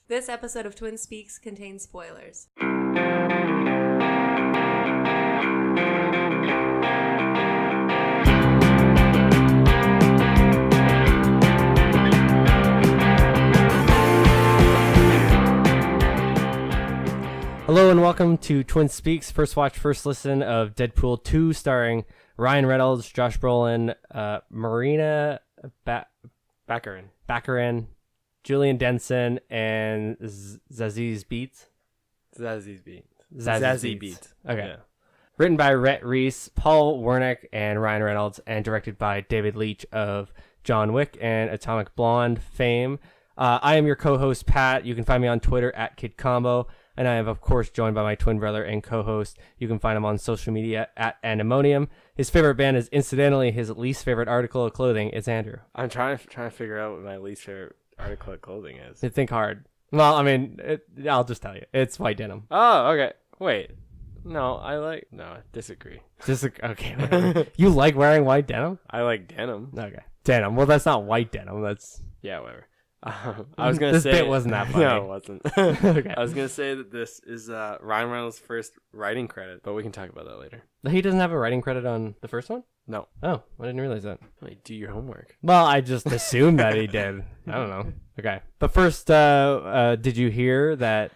This episode of Twin Speaks contains spoilers. Hello and welcome to Twin Speaks, first watch, first listen of Deadpool 2, starring Ryan Reynolds, Josh Brolin, Marina Baccarin, Julian Denson, and Zazie Beetz. Zazie Beetz. Okay. Yeah. Written by Rhett Reese, Paul Wernick, and Ryan Reynolds, and directed by David Leitch of John Wick and Atomic Blonde fame. I am your co-host, Pat. You can find me on Twitter at KidCombo. And I am, of course, joined by my twin brother and co-host. You can find him on social media at Andemonium. His favorite band is, incidentally, his least favorite article of clothing. It's Andrew. I'm trying to figure out what my least favorite article of clothing is. You think hard. Well, I mean, I'll just tell you. It's white denim. Oh, okay. Wait. No, disagree. Okay. Whatever. You like wearing white denim? I like denim. Okay. Denim. Well, that's not white denim. That's... Yeah, whatever. I was gonna say this bit wasn't that funny. No, it wasn't. Okay. I was gonna say that this is Ryan Reynolds' first writing credit, but we can talk about that later. He doesn't have a writing credit on the first one? No. Oh, I didn't realize that. Wait, do your homework. Well, I just assumed that he did. I don't know. Okay. But first, did you hear that...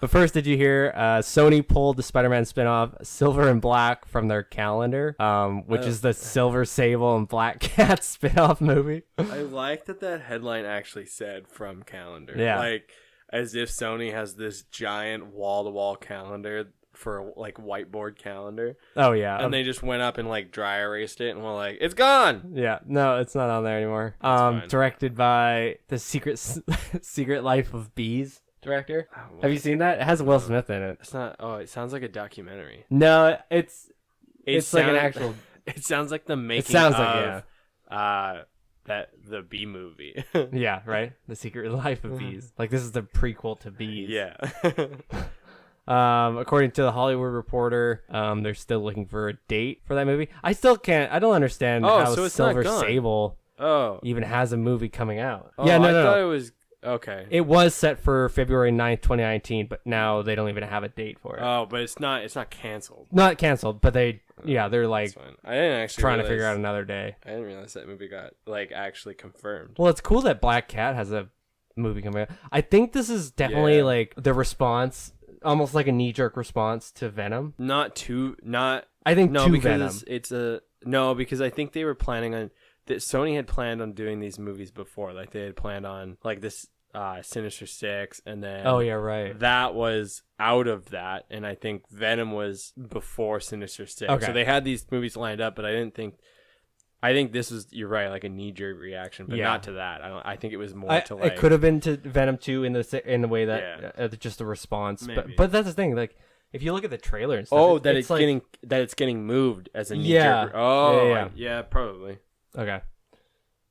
But first, did you hear Sony pulled the Spider-Man spinoff Silver and Black from their calendar, which is the Silver Sable and Black Cat spinoff movie? I like that headline actually said from calendar. Yeah. Like, as if Sony has this giant wall-to-wall calendar for, like, whiteboard calendar. Oh, yeah. And they just went up and, like, dry erased it and were like, it's gone! Yeah. No, it's not on there anymore. Fine. Directed by the Secret Life of Bees director. Oh, Have you seen that? It has Will Smith in it. It's not... Oh, it sounds like a documentary. No, it's like an actual... It sounds like the making sounds of... like, the Bee movie. Yeah, right? The Secret Life of Bees. Like, this is the prequel to Bees. Yeah. According to the Hollywood Reporter, they're still looking for a date for that movie. I don't understand how so it's not Silver gone. Sable Oh. even has a movie coming out. Oh, Yeah, no. I thought it was... Okay. It was set for February 9th, 2019, but now they don't even have a date for it. Oh, but it's not canceled. Not canceled, but they're like That's fine. I didn't actually trying to figure out another day. I didn't realize that movie got like actually confirmed. Well, it's cool that Black Cat has a movie coming out. I think this is definitely like the response, almost like a knee-jerk response to Venom. I think to Venom. Because I think they were planning on that. Sony had planned on doing these movies before. Like they had planned on like this Sinister Six, and then Oh yeah, right. that was out of that, and I think Venom was before Sinister Six. Okay. So they had these movies lined up, but I think this was, you're right, like a knee-jerk reaction, but not to that. I think it was more to like... It could have been to Venom 2 in the way that just a response. But that's the thing, like if you look at the trailer and stuff, it's getting moved as a knee-jerk. Yeah, probably. Okay.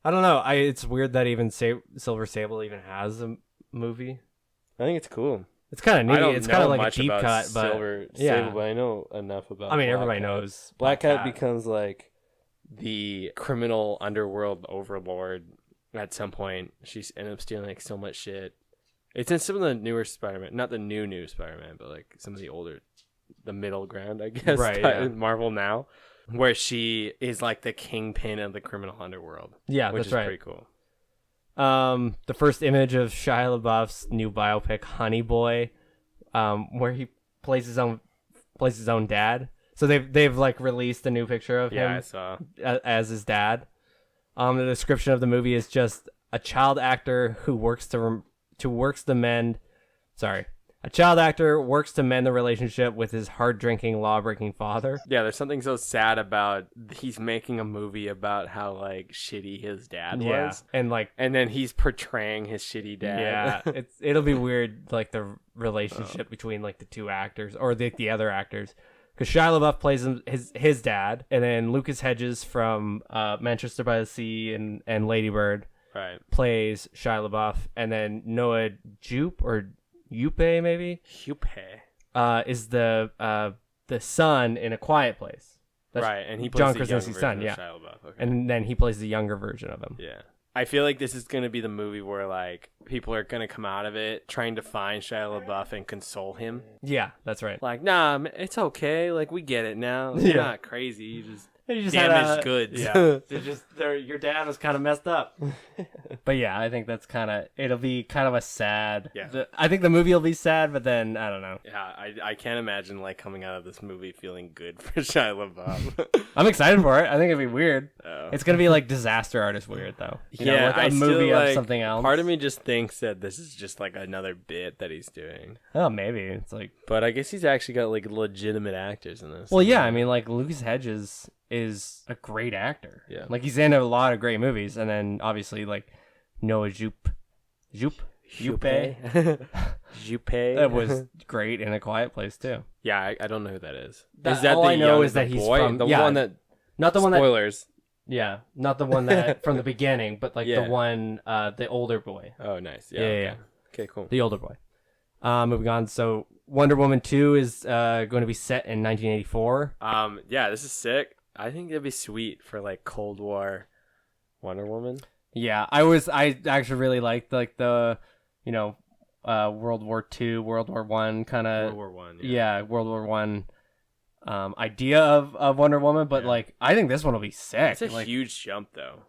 I don't know. It's weird that even Silver Sable even has a movie. I think it's cool. It's kind of neat. I don't It's know kind of like much a deep about cut, but Silver Sable, but I know enough about. I mean, Black everybody Cat. knows Black Cat becomes like the criminal underworld overlord at some point. She ends up stealing like so much shit. It's in some of the newer Spider-Man, not the new Spider-Man, but like some of the older, the middle ground, I guess. Right. Yeah. Marvel now, where she is like the kingpin of the criminal underworld. Yeah, which that's is right. pretty cool. The first image of Shia LaBeouf's new biopic, Honey Boy, where he plays his own dad. So they've like released a new picture of him. Yeah, I saw as his dad. The description of the movie is just a child actor who works to mend the relationship with his hard-drinking, law-breaking father. Yeah, there's something so sad about he's making a movie about how like shitty his dad was, and then he's portraying his shitty dad. Yeah, it'll be weird, like the relationship between like the two actors or the other actors. Because Shia LaBeouf plays his dad, and then Lucas Hedges from Manchester by the Sea and Lady Bird plays Shia LaBeouf, and then Noah Jupe maybe is the son in A Quiet Place. That's right, and he plays John the Krasinski's young son, version yeah. of Shia LaBeouf. Okay. And then he plays the younger version of him. Yeah. I feel like this is going to be the movie where like people are going to come out of it trying to find Shia LaBeouf and console him. Yeah, that's right. Like, nah, it's okay. Like, we get it now. You're not crazy. You just damaged goods. Yeah, your dad was kind of messed up. But yeah, I think that's it'll be kind of a sad. Yeah. I think the movie will be sad, but then I don't know. Yeah, I can't imagine like coming out of this movie feeling good for Shia LaBeouf. I'm excited for it. I think it'd be weird. Oh. It's gonna be like Disaster Artist weird though. You know, like I a movie still, of like, something else. Part of me just thinks that this is just like another bit that he's doing. Oh, maybe it's like. But I guess he's actually got like legitimate actors in this. Well, yeah, I mean, like Lucas Hedges is a great actor. Yeah, like he's in a lot of great movies, and then obviously like Noah Jupe. That was great in A Quiet Place too. Yeah, I don't know who that is. That, is that all the I know young, is that the he's boy? from The yeah, one that not the one that spoilers. yeah, not the one that from the beginning, but like Yeah. the one the older boy. Oh, nice. Yeah. Okay, cool. The older boy. Moving on. So Wonder Woman 2 is going to be set in 1984. Yeah, this is sick. I think it'd be sweet for like Cold War Wonder Woman. Yeah, I actually really liked like the, World War II, World War One kind of. World War One. Yeah, World War One. Idea of Wonder Woman, but like I think this one will be sick. It's a like, huge jump though.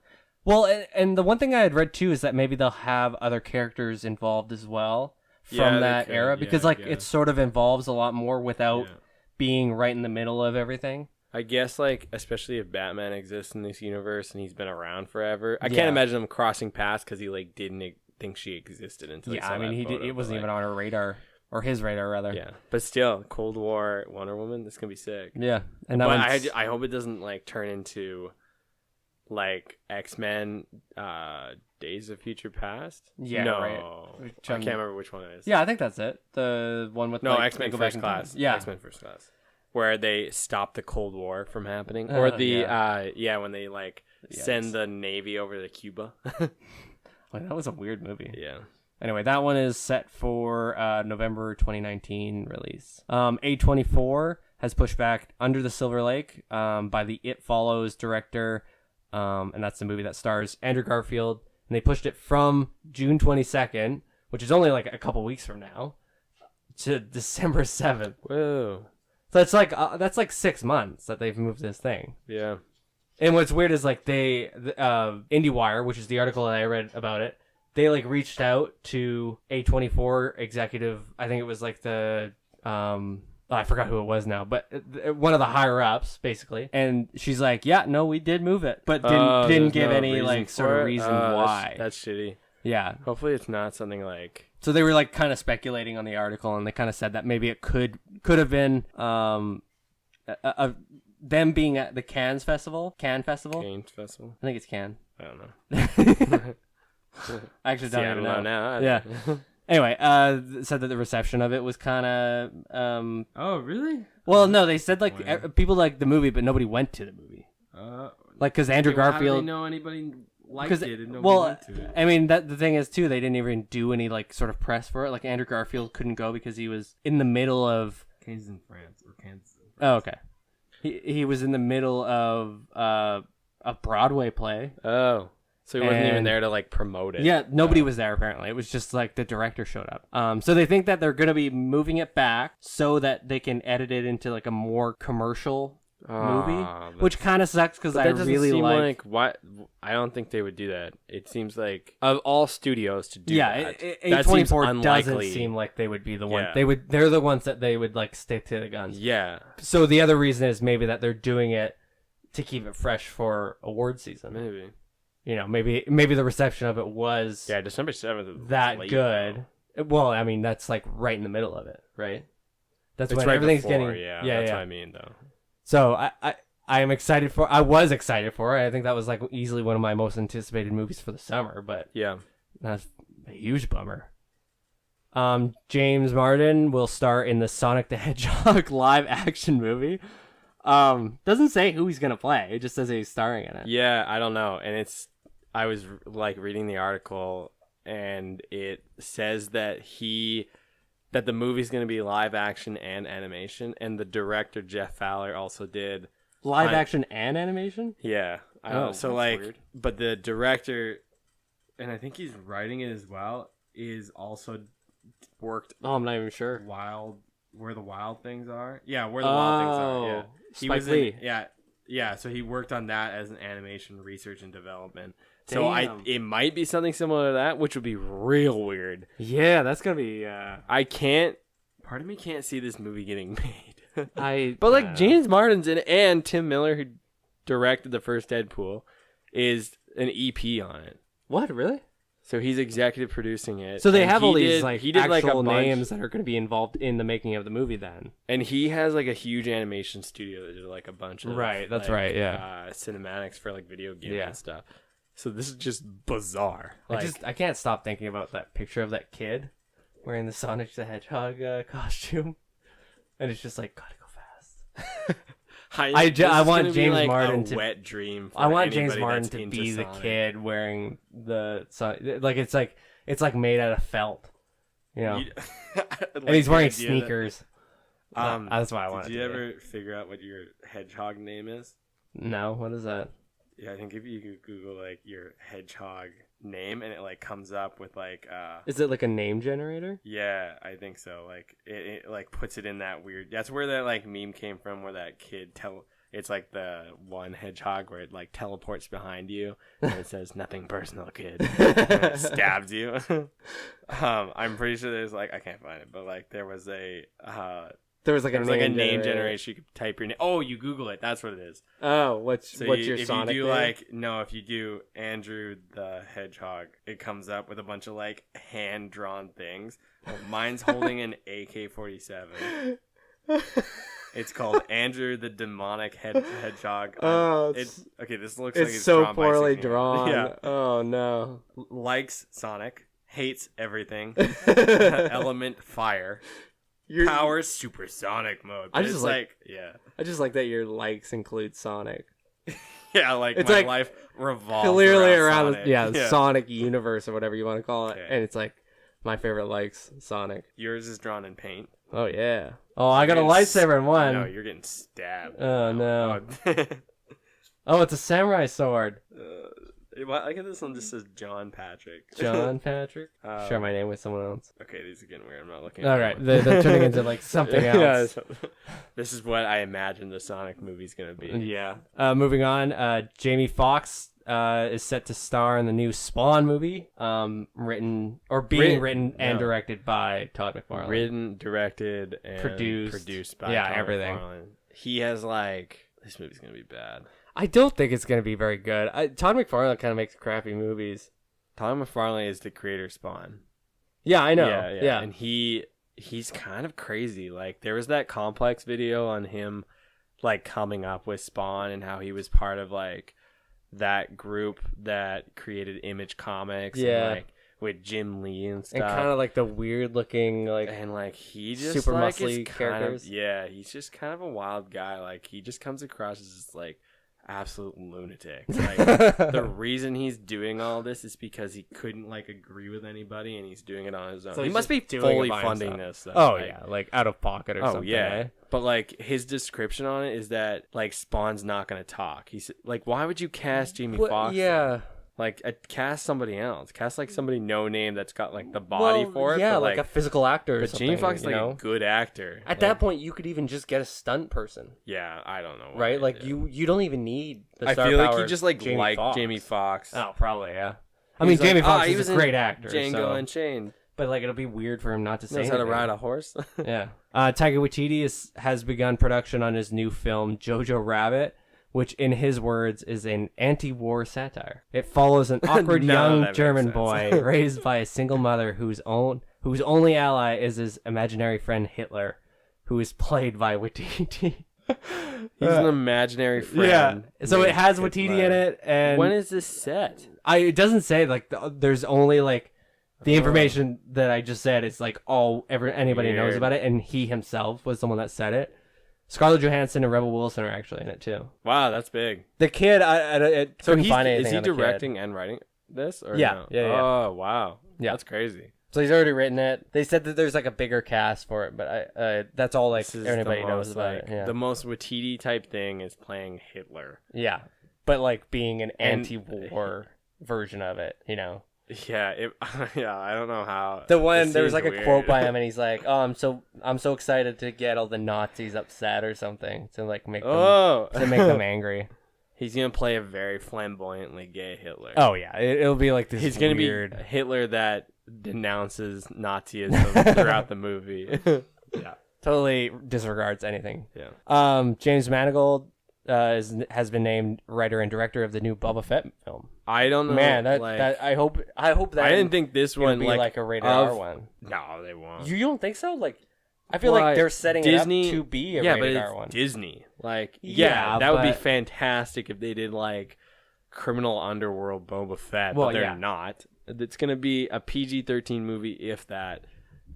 Well, and the one thing I had read too is that maybe they'll have other characters involved as well from Yeah, they that could. era, Yeah, because I like it guess. sort of involves a lot more without Yeah. being right in the middle of everything. I guess like especially if Batman exists in this universe and he's been around forever, I Yeah. can't imagine him crossing paths because he like didn't think she existed until he Yeah, saw I mean that he photo, did, it but, wasn't like, even on her radar or his radar rather. Yeah, but still, Cold War Wonder Woman, this is gonna be sick. Yeah, and that But one's- I hope it doesn't like turn into like X-Men Days of Future Past. Yeah, no, right. I can't remember which one it is. Yeah, I think that's it. The one with No, like, X-Men they go back First in time. Class. Yeah, X-Men First Class, where they stop the Cold War from happening, or the when they like send the Navy over to Cuba. Like, that was a weird movie. Yeah. Anyway, that one is set for November 2019 release. A24 has pushed back Under the Silver Lake by the It Follows director, and that's the movie that stars Andrew Garfield. And they pushed it from June 22nd, which is only like a couple weeks from now, to December 7th. Whoa. So it's like that's like 6 months that they've moved this thing. Yeah. And what's weird is like IndieWire, which is the article that I read about it, they like reached out to A24 executive. I think it was like the I forgot who it was now, but one of the higher ups basically. And she's like, "Yeah, no, we did move it, but didn't give no any reason like sort for of it? reason Oh, why." That's shitty. Yeah. Hopefully it's not something like. So they were like kind of speculating on the article, and they kind of said that maybe it could have been them being at the Cannes Festival. Games Festival. I think it's Cannes. I don't know. I actually don't See, I even don't know know. now. Yeah. Anyway, said that the reception of it was kind of Oh, really? well, no, they said like Wow. people liked the movie, but nobody went to the movie. Like because Andrew How do Garfield. they know anybody liked Because it and nobody well, went to it? I mean that the thing is too, they didn't even do any like sort of press for it. Like Andrew Garfield couldn't go because he was in the middle of. Kansas in France or Kansas. Oh, okay. He was in the middle of a Broadway play. Oh, so he wasn't even And- there to like promote it. Yeah, nobody was there apparently. It was just like the director showed up. So they think that they're going to be moving it back so that they can edit it into like a more commercial movie, which kind of sucks because I that doesn't really seem like. what. I don't think they would do that. It seems like of all studios to do Yeah, that. A24 seems doesn't unlikely. seem like they would be the one. Yeah. They're the ones that they would like stick to the guns. Yeah, So the other reason is maybe that they're doing it to keep it fresh for award season. maybe. You know, maybe the reception of it was Yeah, December 7th. that late, good. though. Well, I mean, that's like right in the middle of it, right? That's It's when right everything's before, getting. Yeah, yeah, that's yeah. what I mean, though. So I am excited for. I was excited for it. I think that was like easily one of my most anticipated movies for the summer. But Yeah. that's a huge bummer. James Marden will star in the Sonic the Hedgehog live action movie. Doesn't say who he's gonna play. It just says he's starring in it. Yeah, I don't know. And I was like reading the article and it says that the movie's going to be live action and animation, and the director Jeff Fowler also did Live action and animation. I don't know. So that's like weird. but the director and I think he's writing it as well, is also worked Oh, I'm not even sure. Where the Wild Things Are. Yeah, Where the Wild Things Are. Yeah, he Spike was Lee. Yeah. So he worked on that as an animation research and development. Damn. So it might be something similar to that, which would be real weird. Yeah, that's gonna be. Part of me can't see this movie getting made. But like James Martin's in it, and Tim Miller, who directed the first Deadpool, is an EP on it. What, really? So he's executive producing it. So they and have all these he did actual a bunch, names that are going to be involved in the making of the movie. Then, and he has like a huge animation studio that did like a bunch of That's right. Yeah, cinematics for like video games and stuff. So this is just bizarre. I can't stop thinking about that picture of that kid wearing the Sonic the Hedgehog costume, and it's just like gotta go fast. I want James Martin to wet dream. I want James Martin to be the kid wearing the like it's like made out of felt, you know, and he's wearing sneakers. That's why I want. Did you ever figure out what your hedgehog name is? No, what is that? Yeah, I think if you could Google like your hedgehog name and it like comes up with like is it like a name generator? Yeah, I think so. Like it like puts it in that weird. That's where that like meme came from, where that kid it's like the one hedgehog where it like teleports behind you and it says nothing personal, kid, and it stabs you. I'm pretty sure there's like I can't find it, but like there was like a name generation. You could type your name. Oh, you Google it. That's what it is. Oh, what's your Sonic if you do name? if you do Andrew the Hedgehog, it comes up with a bunch of like hand drawn things. Well, mine's holding an AK-47. It's called Andrew the Demonic Hedgehog. This looks like it's so drawn poorly by drawn. Yeah. Oh no. Likes Sonic, hates everything. Element fire. Power supersonic mode. I just like that your likes include Sonic. Yeah, it's my like life revolves clearly around Sonic. the Sonic universe or whatever you want to call it. Okay. And it's like my favorite likes Sonic. Yours is drawn in paint. Oh yeah. Oh, I got a lightsaber in one. No, you're getting stabbed. Oh no. Oh, it's a samurai sword. I get this one just says John Patrick. John Patrick? Share my name with someone else. Okay, these are getting weird. I'm not looking at Alright, they're turning into like something else. This is what I imagine the Sonic movie's going to be. Yeah. Moving on, Jamie Foxx is set to star in the new Spawn movie, written and directed by Todd McFarlane. Written, directed, and produced by Todd everything. McFarlane. He has this movie's going to be bad. I don't think it's going to be very good. Todd McFarlane kind of makes crappy movies. Todd McFarlane is the creator of Spawn. Yeah, I know. Yeah. And he's kind of crazy. Like, there was that Complex video on him, like, coming up with Spawn and how he was part of, like, that group that created Image Comics. Yeah. And, like, with Jim Lee and stuff. And kind of, like, the weird-looking, like... And, like, he just, super like, muscly characters. He's just kind of a wild guy. Like, he just comes across as just, like... absolute lunatic. Like, the reason he's doing all this is because he couldn't like agree with anybody, and he's doing it on his own. So he must be fully funding this. Though. Oh yeah, like out of pocket or something. Oh yeah, eh? But like his description on it is that like Spawn's not gonna talk. He's like, why would you cast Jamie Foxx? Yeah. Like, cast somebody else. Cast, like, somebody no-name that's got, like, the body for it. Yeah, but, like a physical actor or but something. Jamie Foxx is, like, know? a good actor. At that point, you could even just get a stunt person. Yeah, I don't know. Right? Like, you don't even need the I star feel like power he just, like, Jamie liked Foxx. Jamie Foxx. Oh, probably, yeah. I mean, Jamie Foxx is a great actor. Django Unchained. But, like, it'll be weird for him not to say Knows anything. how to ride a horse. Yeah. Taika Waititi has begun production on his new film, Jojo Rabbit, which in his words is an anti-war satire. It follows an awkward young German boy raised by a single mother whose only ally is his imaginary friend Hitler, who is played by Waititi. He's an imaginary friend. Yeah. So it has Waititi in it, and when is this set? It doesn't say there's only like the information that I just said. It's like anybody knows about it, and he himself was the one that said it. Scarlett Johansson and Rebel Wilson are actually in it too. Wow, that's big. The kid, I couldn't find anything. Is he on the directing kid. and writing this? Or Yeah, no? yeah. Oh, wow. Yeah, that's crazy. So he's already written it. They said that there's like a bigger cast for it, but that's all like anybody knows about it. Yeah. The most Waititi type thing is playing Hitler. Yeah, but like being an anti-war version of it, you know. Yeah, I don't know how. The one It there was seems like a weird. quote by him, and he's like, "Oh, I'm so excited to get all the Nazis upset or something to like make them Oh, to make them angry." he's gonna play a very flamboyantly gay Hitler. Oh yeah, it'll be like this. He's gonna weird... be Hitler that denounces Nazism throughout the movie. yeah, totally disregards anything. Yeah. James Mangold has been named writer and director of the new Boba Fett film. I don't know. Man, that I hope that I didn't think this it'll one be like a rated of- R one. No, they won't. You don't think so? Like, I feel Well, like they're setting Disney, it up to be a yeah, rated but R it's one. Disney. Like, Yeah, that would be but- fantastic if they did like criminal underworld Boba Fett, Well, but they're yeah. not. It's gonna be a PG-13 movie, if that,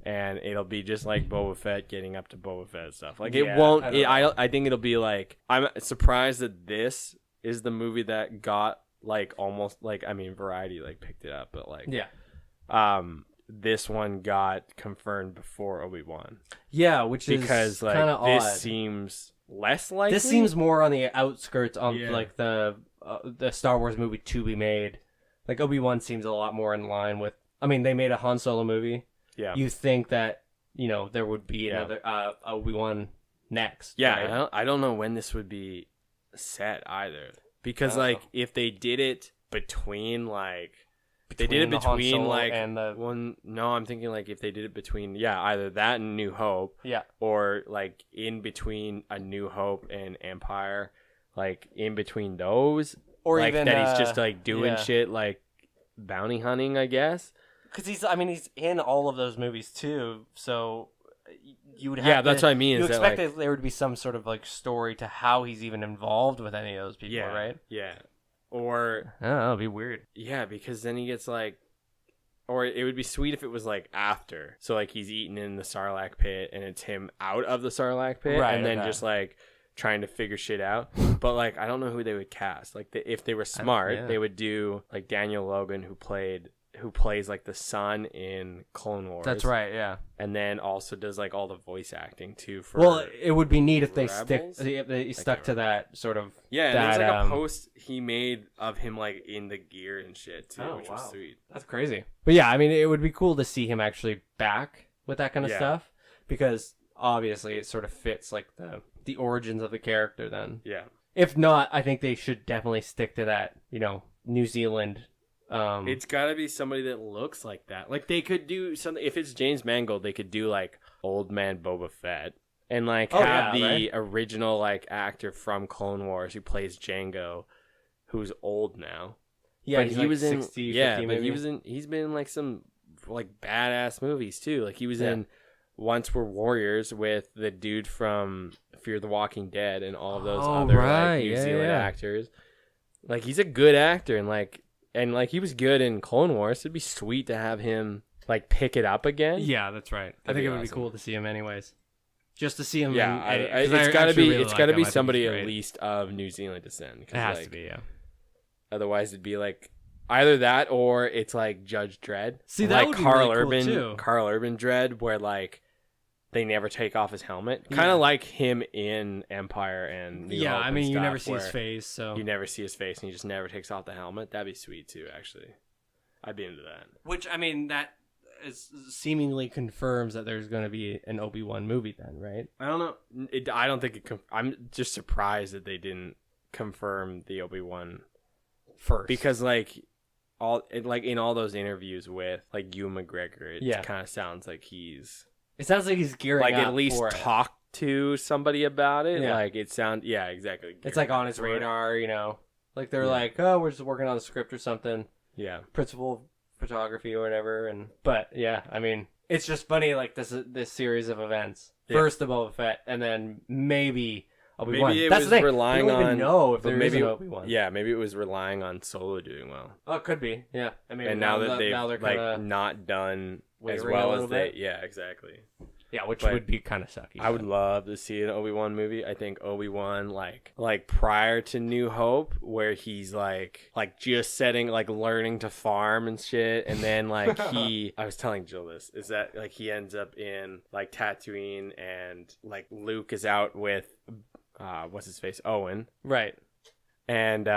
and it'll be just like Boba Fett getting up to Boba Fett stuff. Like, it Yeah, won't. I don't know. I think it'll be like. I'm surprised that this is the movie that got like almost like Variety like picked it up, but like this one got confirmed before Obi-Wan. Yeah, which Because is like kind of this odd. seems less likely. This seems more on the outskirts of Yeah. like the Star Wars movie to be made. Like Obi-Wan seems a lot more in line with. I mean, they made a Han Solo movie. yeah. You think that there would be Yeah. another Obi-Wan next? Yeah, right? I don't know when this would be set either. Because Oh. like if they did it between like they did it the Han between Solo like and the one no, I'm thinking like if they did it between either that and New Hope yeah. or like in between A New Hope and Empire, like in between those, Or like even that he's just like doing yeah. shit like bounty hunting, I guess. Because he's in all of those movies too, so you would have Yeah, that's what I mean. You is that, expect like, that there would be some sort of like story to how he's even involved with any of those people, right? Yeah. Or Oh, that'd be weird. yeah, because then he gets like, or it would be sweet if it was like after. So like he's eating in the Sarlacc pit and it's him out of the Sarlacc pit, Right, and then okay. just like trying to figure shit out. But like I don't know who they would cast. Like if they were smart, yeah. they would do like Daniel Logan who plays like the son in Clone Wars. That's right, yeah. And then also does like all the voice acting too for Well, it would be neat if they Rebels? stuck to that sort of. yeah, and that, there's like a post he made of him like in the gear and shit too, Oh, which wow. was sweet. That's crazy. But yeah, I mean, it would be cool to see him actually back with that kind of Yeah. stuff because obviously it sort of fits like the origins of the character. Then, Yeah. if not, I think they should definitely stick to that. New Zealand. It's got to be somebody that looks like that. Like they could do something. If it's James Mangold, they could do like Old Man Boba Fett and like Oh, have yeah, the original like actor from Clone Wars who plays Django, who's old now. yeah, but he's he like was in 60, yeah, 50 but maybe. he was in. He's been in like some like badass movies too. Like he was Yeah. in Once We're Warriors with the dude from Fear the Walking Dead and all of those Oh, other right. like New Yeah, Zealand yeah. actors. Like he's a good actor and he was good in Clone Wars. It'd be sweet to have him like pick it up again. Yeah, that's right. I That'd think be it would be awesome. cool to see him anyways. Just to see him. Yeah, in, it's got to be really it's got to like be him. I think somebody he's at great. least of New Zealand descent. 'Cause, It has like, to be, yeah. Otherwise, it'd be like either that or it's like Judge Dredd. See, that like would be Carl really cool, Urban, too. Carl Urban Dredd, where like they never take off his helmet, kind Yeah. of like him in Empire and New Yeah, Hope I and mean, you stuff, never see his where face, so You never see his face, and he just never takes off the helmet. That'd be sweet too, actually. I'd be into that. which I mean that is seemingly confirms that there's going to be an Obi-Wan movie then, right? I don't know. I don't think it. I'm just surprised that they didn't confirm the Obi-Wan First, because like in all those interviews with like Ewan McGregor, it Yeah. kind of sounds like he's it sounds like he's gearing like up at least for it. talk to somebody about it. Yeah. Like it sound exactly. It's like on his For it. radar, Like they're Yeah. like, oh, we're just working on a script or something, Yeah. principal photography or whatever. But yeah, I mean, it's just funny like this series of events. Yeah. First the Boba Fett, and then maybe Obi-Wan. Maybe it That's was the thing. relying we don't even on- know if but there is maybe an Obi-Wan. Yeah, maybe it was relying on Solo doing well. Oh, it could be. Yeah. I mean, And now that they've now they're like kinda, not done as wavering a well little as they, bit. yeah, exactly. yeah, which but would be kind of sucky. I would love to see an Obi-Wan movie. I think Obi-Wan like prior to New Hope, where he's like just setting like learning to farm and shit, and then like I was telling Jill this is that like he ends up in like Tatooine, and like Luke is out with what's his face, Owen, right. and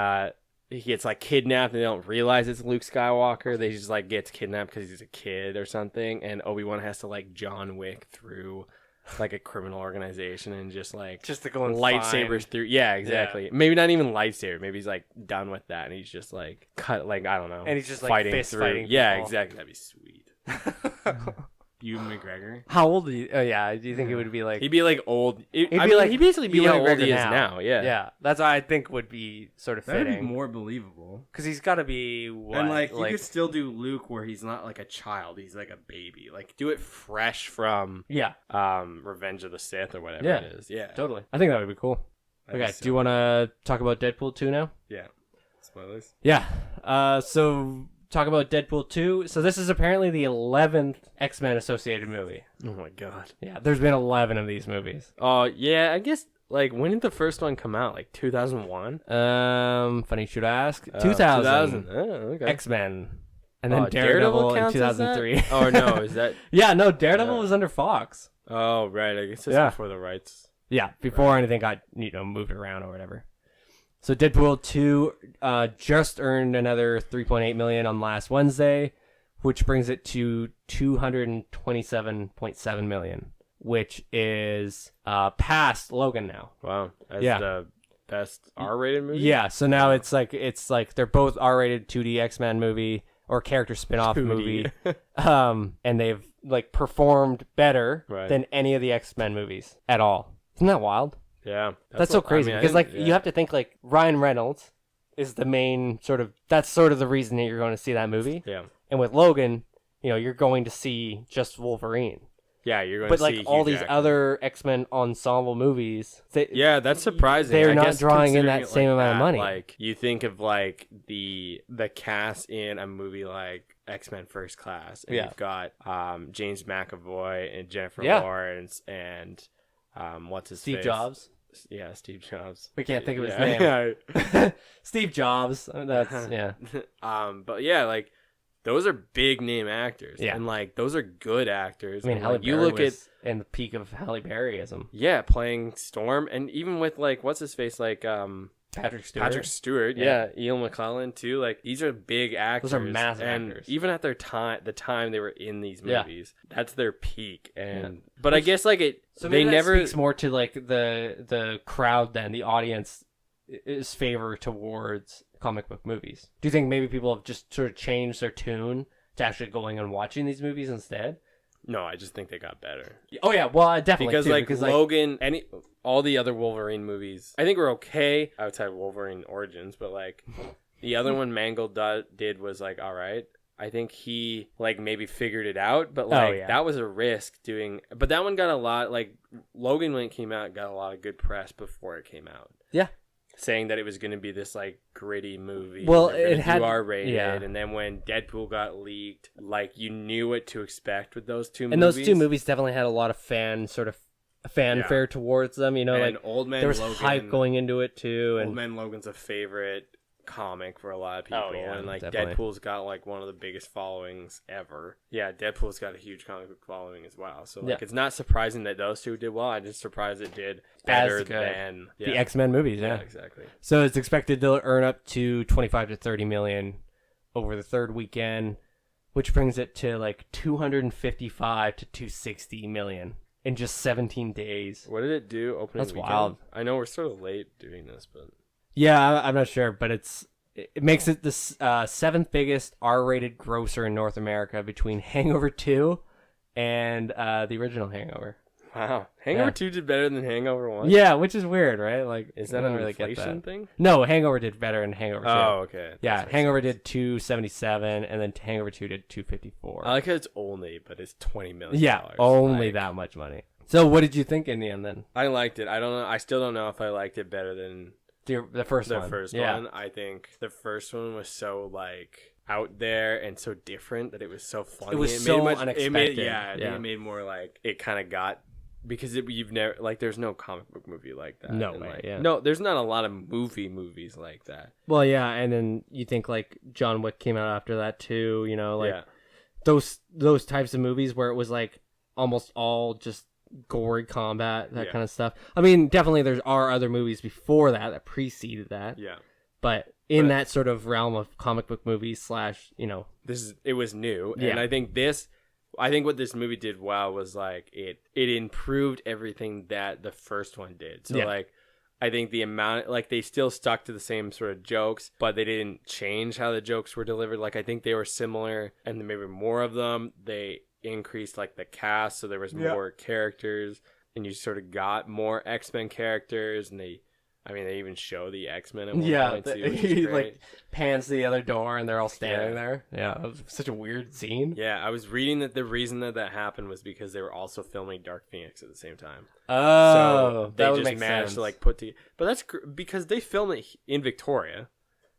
he gets like kidnapped and they don't realize it's Luke Skywalker. They just like gets kidnapped because he's a kid or something, and Obi-Wan has to like John Wick through like a criminal organization and just to go and lightsabers through. Yeah, exactly. Maybe not even lightsaber. Maybe he's like done with that and he's just like cut, like I don't know. And he's just like fighting fist through. fighting Yeah, people. exactly. That'd be sweet. Ewan McGregor. How old are you? Oh yeah, do you think it would be like? He'd be like old. He'd basically be how Ewan old he McGregor is now. Yeah. Yeah, that's what I think would be sort of That'd be fitting. more believable. Because he's got to be what? And like you could still do Luke where he's not like a child, he's like a baby. Like do it fresh from yeah, Revenge of the Sith or whatever Yeah. it is. Yeah. totally. I think that would be cool. That'd Okay, be so do you want to talk about Deadpool 2 now? Yeah. Spoilers. Yeah. So talk about Deadpool 2. So this is apparently the 11th X-Men associated movie. Oh my god. Yeah, there's been 11 of these movies. Oh yeah, I guess like when did the first one come out? Like 2001? Funny you should ask. 2000. Oh, okay. X-Men. And then Oh, Daredevil in counts as that? 2003. Oh no, is that? Yeah, no, Daredevil Yeah. was under Fox. Oh right, I guess it's Yeah. before the rights. Yeah, before anything got moved around or whatever. So Deadpool 2 just earned another $3.8 million on last Wednesday, which brings it to $227.7 million, which is past Logan now. Wow, that's Yeah. the best R-rated movie. Yeah, so now it's like they're both R-rated 2D X-Men movie or character spin-off 2D. movie. And they've like performed better Right. than any of the X-Men movies at all. Isn't that wild? Yeah, That's so what- I crazy mean, I because didn't- like you have to think like Ryan Reynolds is the main that's sort of the reason that you're going to see that movie. Yeah, And with Logan, you're going to see just Wolverine. yeah, you're going But to like see all Hugh these Jackman. other X-Men ensemble movies, Yeah, that's surprising. They're I not guess drawing in considering that it same amount of that, money. Like you think of like the cast in a movie like X-Men First Class, and Yeah. you've got James McAvoy and Jennifer Yeah. Lawrence and what's his Steve face? Jobs. Yeah, Steve Jobs. We can't think of his Yeah. name. Steve Jobs. That's yeah. But yeah, like those are big name actors. Yeah. And like those are good actors. I mean, And, Halle like, Berry you look was in the peak of Halle Berryism. playing Storm, and even with like what's his face, like Patrick Stewart. Patrick Stewart, Yeah. Ian McClellan too. Like these are big actors. Those are massive and actors. even at their time, the time they were in these Yeah. movies, that's their peak. And but I guess like it, So they maybe that never. speaks more to like the crowd than the audience is favor towards comic book movies. Do you think maybe people have just sort of changed their tune to actually going and watching these movies instead? No, I just think they got better Oh yeah, well definitely because too, like because Logan, all the other Wolverine movies, I think were okay outside of Wolverine Origins, but like the other one Mangold did was like all right. I think he like maybe figured it out, but like yeah. that was a risk doing. But that one got a lot like Logan when it came out got a lot of good press before it came out. Yeah. Saying that it was going to be this like gritty movie. Well, and they're gonna it had- do R-rated, yeah. and then when Deadpool got leaked, like you knew what to expect with those two and movies. those two movies definitely had a lot of fanfare towards them. and Like Old Man there was Logan, hype going into it too, Old and Man Logan's a favorite comic for a lot of people, Oh, yeah, and like definitely. Deadpool's got like one of the biggest followings ever. Yeah, Deadpool's got a huge comic book following as well. So like Yeah. it's not surprising that those two did well. I'm just surprised it did better good. than the X-Men movies. Yeah, Yeah. exactly. So it's expected to earn up to 25 to 30 million over the third weekend, which brings it to like 255 to 260 million in just 17 days. What did it do opening That's weekend? wild. I know we're sort of late doing this, but Yeah, I'm not sure, but it makes it the seventh biggest R-rated grosser in North America between Hangover 2 and the original Hangover. wow, Hangover Yeah. 2 did better than Hangover 1. Yeah, which is weird, right? Like, Is I that don't an really get inflation that. thing? No, Hangover did better than Hangover 2. Oh, okay. Yeah, That makes Hangover sense. did 277, and then Hangover 2 did 254. I like how it's only, but it's $20 million. Yeah, only Like, that much money. So what did you think in the end then? I liked it. I don't know. I still don't know if I liked it better than The first the one. first Yeah. one. I think the first one was so like out there and so different that it was so funny. It was made so It unexpected. made, yeah, Yeah. it made more like it kind of got because you've never like there's no comic book movie like that. No And, way, like, yeah. No, there's not a lot of movies like that. Well, yeah, and then you think like John Wick came out after that too, like yeah. those types of movies where it was like almost all just gory combat, that Yeah. kind of stuff. I mean, definitely there are other movies before that preceded that. Yeah. But in that sort of realm of comic book movies / it was new, Yeah. and I think what this movie did well was like it improved everything that the first one did. So Yeah. like I think the amount, like they still stuck to the same sort of jokes, but they didn't change how the jokes were delivered. Like I think they were similar, and then maybe more of them. They increased like the cast, so there was more characters, and you sort of got more X-Men characters, and they even show the X-Men at one point too, which is he great. like pans to the other door and they're all standing there. Yeah, it was such a weird scene. Yeah, I was reading that the reason that happened was because they were also filming Dark Phoenix at the same time. Oh, So they that would just make managed sense. to like but that's because they filmed it in Victoria.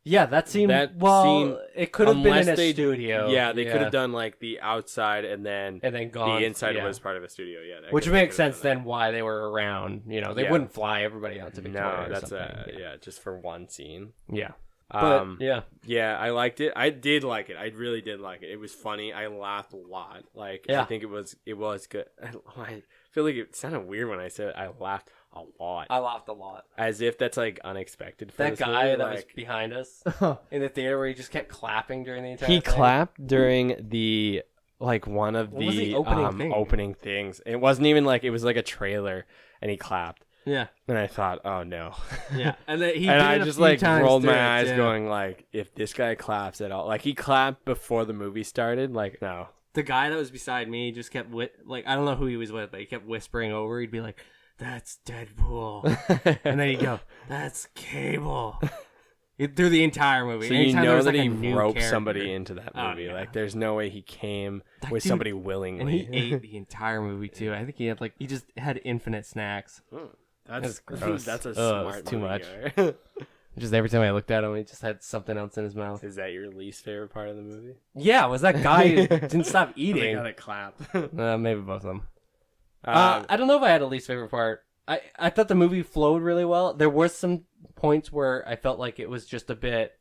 Yeah, that scene. It could have been in a studio. Yeah, they could have done like the outside and then gone. the inside yeah. was part of a studio. Yeah, Which makes sense then why they were around. They Yeah. wouldn't fly everybody out to Victoria. No, that's something. just for one scene. Yeah. But Yeah, I liked it. I did like it. I really did like it. It was funny. I laughed a lot. Like I think it was good. I feel like it sounded weird when I said it. I laughed a lot. I laughed a lot. As if that's like unexpected for That this guy movie. that was behind us in the theater where he just kept clapping during the entire he thing. clapped during the like one of What was the the opening opening things. It wasn't even like it was like a trailer, and he clapped. Yeah. And I thought, oh no. Yeah. And then he and did I it a just few like times rolled through my it, eyes, too. going like, if this guy claps at all, like he clapped before the movie started, like no. The guy that was beside me just kept like I don't know who he was with, but he kept whispering over. He'd be like, "That's Deadpool," and then he'd go, "That's Cable." Through the entire movie. So Anytime you there know was, that like, a he new roped character. somebody into that Oh, movie. yeah. Like there's no way he came That with dude- somebody willingly. And he ate the entire movie too. I think he just had infinite snacks. That's gross. That's a Ugh, smart it's too movie much. guy. Just every time I looked at him, he just had something else in his mouth. Is that your least favorite part of the movie? Yeah, was that guy who didn't stop eating? That clap. Maybe both of them. I don't know if I had a least favorite part. I thought the movie flowed really well. There were some points where I felt like it was just a bit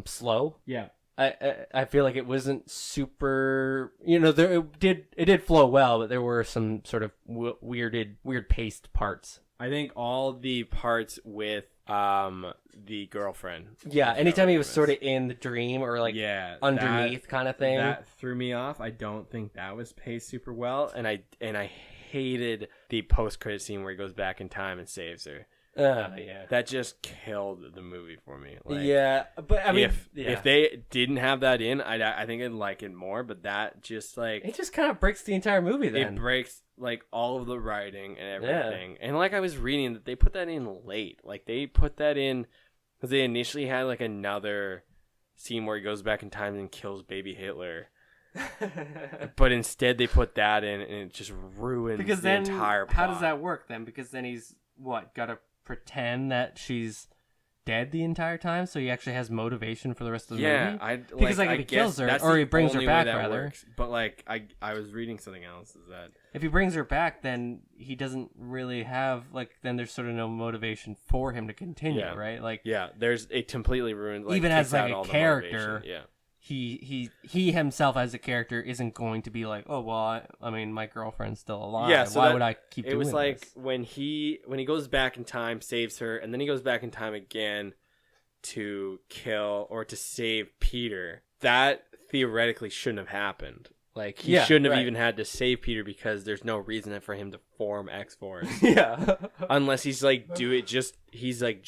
slow. Yeah. I feel like it wasn't super. It did flow well, but there were some sort of weird paced parts. I think all the parts with the girlfriend. Yeah, anytime he was sort of in the dream or like underneath kind of thing. That threw me off. I don't think that was paced super well, and I hated the post credit scene where he goes back in time and saves her. Yeah. That just killed the movie for me. Like, Yeah, but I mean, if they didn't have that in, I think I'd like it more. But that just like it just kind of breaks the entire movie. Then it breaks like all of the writing and everything. And like I was reading that they put that in late. Like they put that in because they initially had like another scene where he goes back in time and kills baby Hitler. But instead they put that in and it just ruins because the then entire plot. how does that work then? Because then he's gotta pretend that she's dead the entire time, so he actually has motivation for the rest of the movie. Because if he kills her or he brings her back, rather. But like I was reading something else is that if he brings her back, then he doesn't really have then there's sort of no motivation for him to continue, right? Like it completely ruins even as like a character. Yeah. He himself as a character isn't going to be like, oh well, I mean my girlfriend's still alive. Yeah, so why would I keep doing this? It was like when he goes back in time, saves her, and then he goes back in time again to kill or to save Peter. That theoretically shouldn't have happened. Like he shouldn't have even had to save Peter because there's no reason for him to form X-Force. Yeah. Unless he's like he's like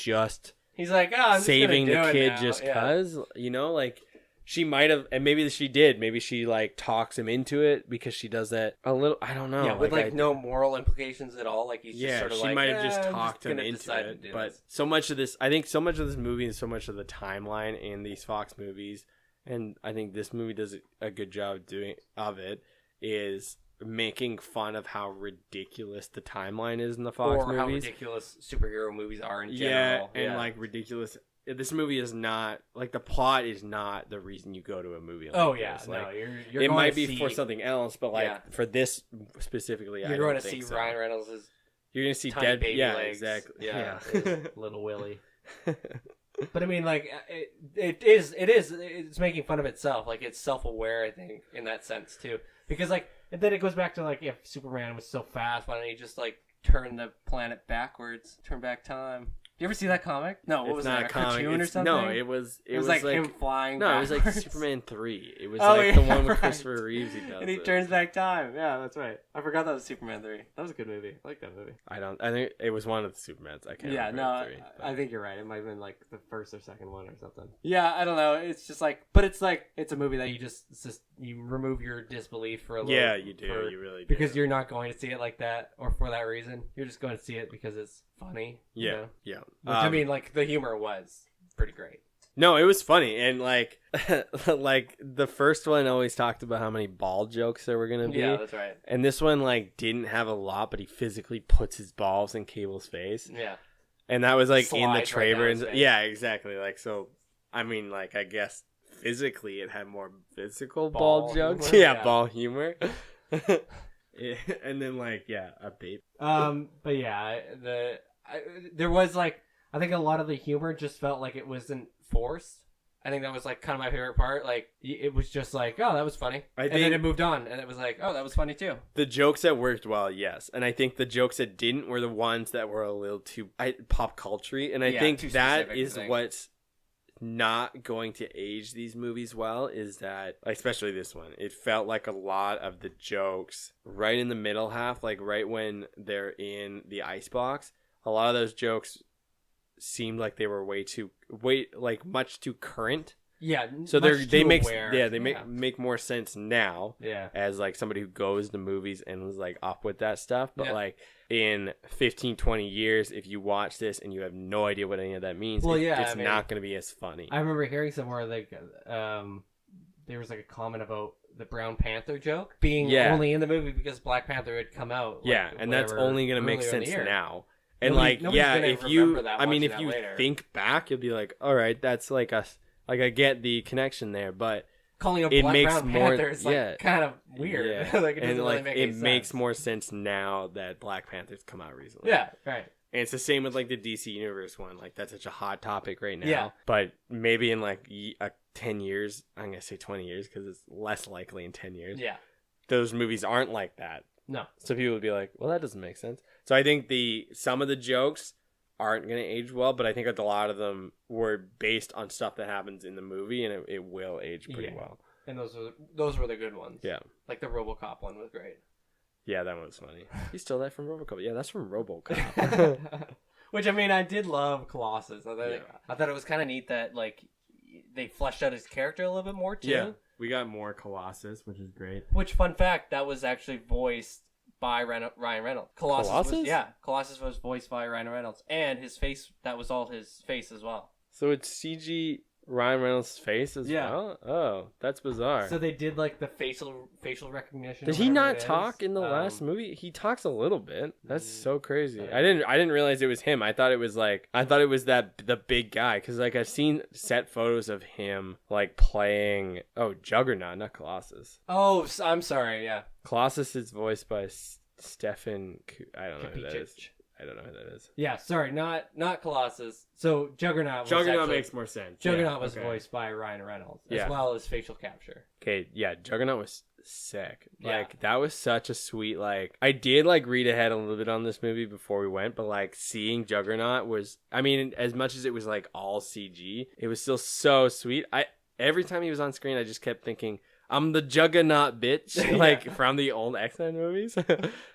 I'm saving just the kid now. just cuz, like she might have, and maybe she did. Maybe she like talks him into it because she does that a little. I don't know. Yeah, with no moral implications at all. Like he's just sort of she might have just talked him into it. But so much of this, I think, so much of this movie and so much of the timeline in these Fox movies, and I think this movie does a good job is making fun of how ridiculous the timeline is in the Fox movies, how ridiculous superhero movies are in general. Yeah, and like ridiculous. This movie is not like the plot is not the reason you go to a movie. Like this. Like, no, you're it going might to be see, for something else, but like for this specifically, you're going to see Ryan Reynolds' you're going to see tiny baby legs. legs. Exactly. Yeah. Little Willie. But I mean, like it's making fun of itself. Like it's self-aware, I think, in that sense too. Because like, and then it goes back to like, if Superman was so fast, why don't he just like turn the planet backwards, turn back time? you ever see that comic? No, what It's was not it? a comic. Cartoon or It's- something? No, it was like him flying. No, it was like backwards. Superman 3. It was Oh, like yeah, the one with right. Christopher Reeves. He does And he it. turns back time. Yeah, that's right. I forgot that was Superman 3. That was a good movie. I like that movie. I think it was one of the Supermans. I can't Yeah, remember. no, three, I think you're right. It might have been like the first or second one or something. Yeah, I don't know. It's just like, but it's like, it's a movie that it's just you remove your disbelief for a little. Yeah, you do. You really do. Because you're not going to see it like that or for that reason. You're just going to see it because it's funny. Yeah, You know? yeah. Which, I mean, like, the humor was pretty great. No, it was funny, and like, like the first one always talked about how many ball jokes there were gonna be. Yeah, that's right. And this one like didn't have a lot, but he physically puts his balls in Cable's face, Yeah. and that was like in the Slides right trailer. down his And face. yeah, exactly. Like, so, I mean, like, I guess physically it had more physical ball jokes. humor, Yeah, yeah. ball humor. Yeah, and then like, yeah, a babe. But yeah, there was like, I think a lot of the humor just felt like it wasn't forced. I think that was like kind of my favorite part. Like, it was just like, oh, that was funny. And then think- it moved on, and it was like, oh, that was funny too. The jokes that worked well, yes, and I think the jokes that didn't were the ones that were a little too pop culture-y, and I Yeah, think too that specific, I is think. what's not going to age these movies well. Is that, especially this one, it felt like a lot of the jokes right in the middle half, like right when they're in the icebox. A lot of those jokes seemed like they were much too current. Yeah, So much they too make aware. yeah they make more sense now. Yeah. As like somebody who goes to movies and was like up with that stuff, but Yeah. like in 15 20 years, if you watch this and you have no idea what any of that means, Well, yeah, it's I mean, not going to be as funny. I remember hearing somewhere like there was like a comment about the Brown Panther joke being Yeah. only in the movie because Black Panther had come out. Like, Yeah, and that's whatever, only going to make earlier in the sense year. now. And Nobody's gonna if you, remember that I mean, watching if that you later. think back, you'll be like, all right, that's like like I get the connection there, but Calling a it Black makes Brown more- Panther is like yeah. kind of weird. Yeah. Like it doesn't and really like make it any makes sense. more sense now that Black Panther's come out recently. Yeah, right. And it's the same with like the DC Universe one. Like that's such a hot topic right now. Yeah. But maybe in like 10 years, I'm going to say 20 years because it's less likely in 10 years. Yeah. Those movies aren't like that. No. So people would be like, well, that doesn't make sense. So I think some of the jokes aren't going to age well, but I think a lot of them were based on stuff that happens in the movie, and it will age pretty Yeah. well. And those were the good ones. Yeah. Like the RoboCop one was great. Yeah, that one was funny. You stole that from RoboCop. Yeah, that's from RoboCop. Which, I mean, I did love Colossus. Yeah. I thought it was kind of neat that like they fleshed out his character a little bit more too. Yeah, we got more Colossus, which is great. Which, fun fact, that was actually voiced by Ryan Reynolds. Colossus? Colossus was voiced by Ryan Reynolds, and his face, that was all his face as well. So it's CG Ryan Reynolds' face as Yeah. well? Oh, that's bizarre. So they did like the facial recognition. Did or he whatever not it is. talk in the last movie? He talks a little bit. That's so crazy. I- I didn't realize it was him. I thought it was the big guy, cuz like I've seen set photos of him like playing Juggernaut, not Colossus. Oh, I'm sorry. Yeah. Colossus is voiced by Stefan I don't know who that is. Kapicic. I don't know who that is. Yeah, sorry, not Colossus. So Juggernaut. Juggernaut actually, makes more sense. Juggernaut Yeah, was okay. voiced by Ryan Reynolds, Yeah. as well as facial capture. Okay, yeah, Juggernaut was sick. Yeah. Like that was such a sweet I did like read ahead a little bit on this movie before we went, but like seeing Juggernaut was, I mean, as much as it was like all CG, it was still so sweet. Every time he was on screen, I just kept thinking, I'm the Juggernaut bitch, like from the old X-Men movies.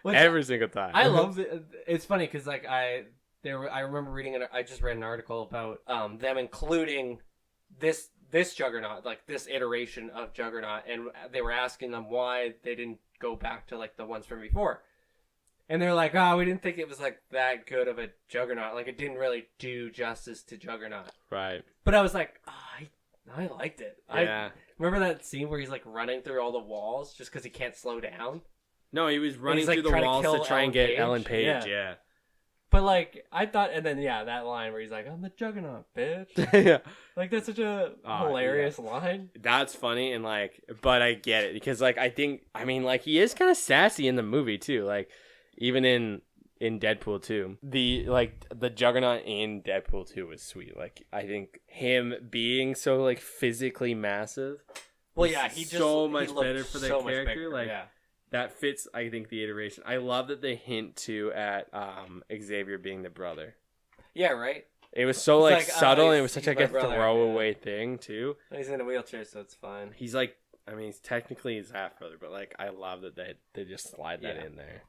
Every single time. I love it. It's funny because like I remember reading I just read an article about them including this Juggernaut, like this iteration of Juggernaut, and they were asking them why they didn't go back to like the ones from before, and they're like, oh, we didn't think it was like that good of a Juggernaut, like it didn't really do justice to Juggernaut. Right. But I was like, I liked it. Yeah. Remember that scene where he's like running through all the walls just because he can't slow down? No, he was running he's, like, through the trying to walls kill to try and get Ellen Page. Yeah. Yeah. But like I thought, and then that line where he's like, "I'm the Juggernaut, bitch." Yeah. Like that's such a Oh, hilarious line. That's funny, and but I get it because he is kind of sassy in the movie too. Like even in Deadpool 2, the Juggernaut in Deadpool 2 was sweet. Like I think him being so like physically massive. Well, yeah, he just so much he looked better for the so much character. bigger, Like yeah. that fits. I think the iteration. I love that they hint to at Xavier being the brother. Yeah, right. It was so It's like like, oh, subtle, and it he's- was such he's like my a brother, throwaway thing too. He's in a wheelchair, so it's fine. He's like, I mean, he's technically his half brother, but like, I love that they just slide that Yeah. in there.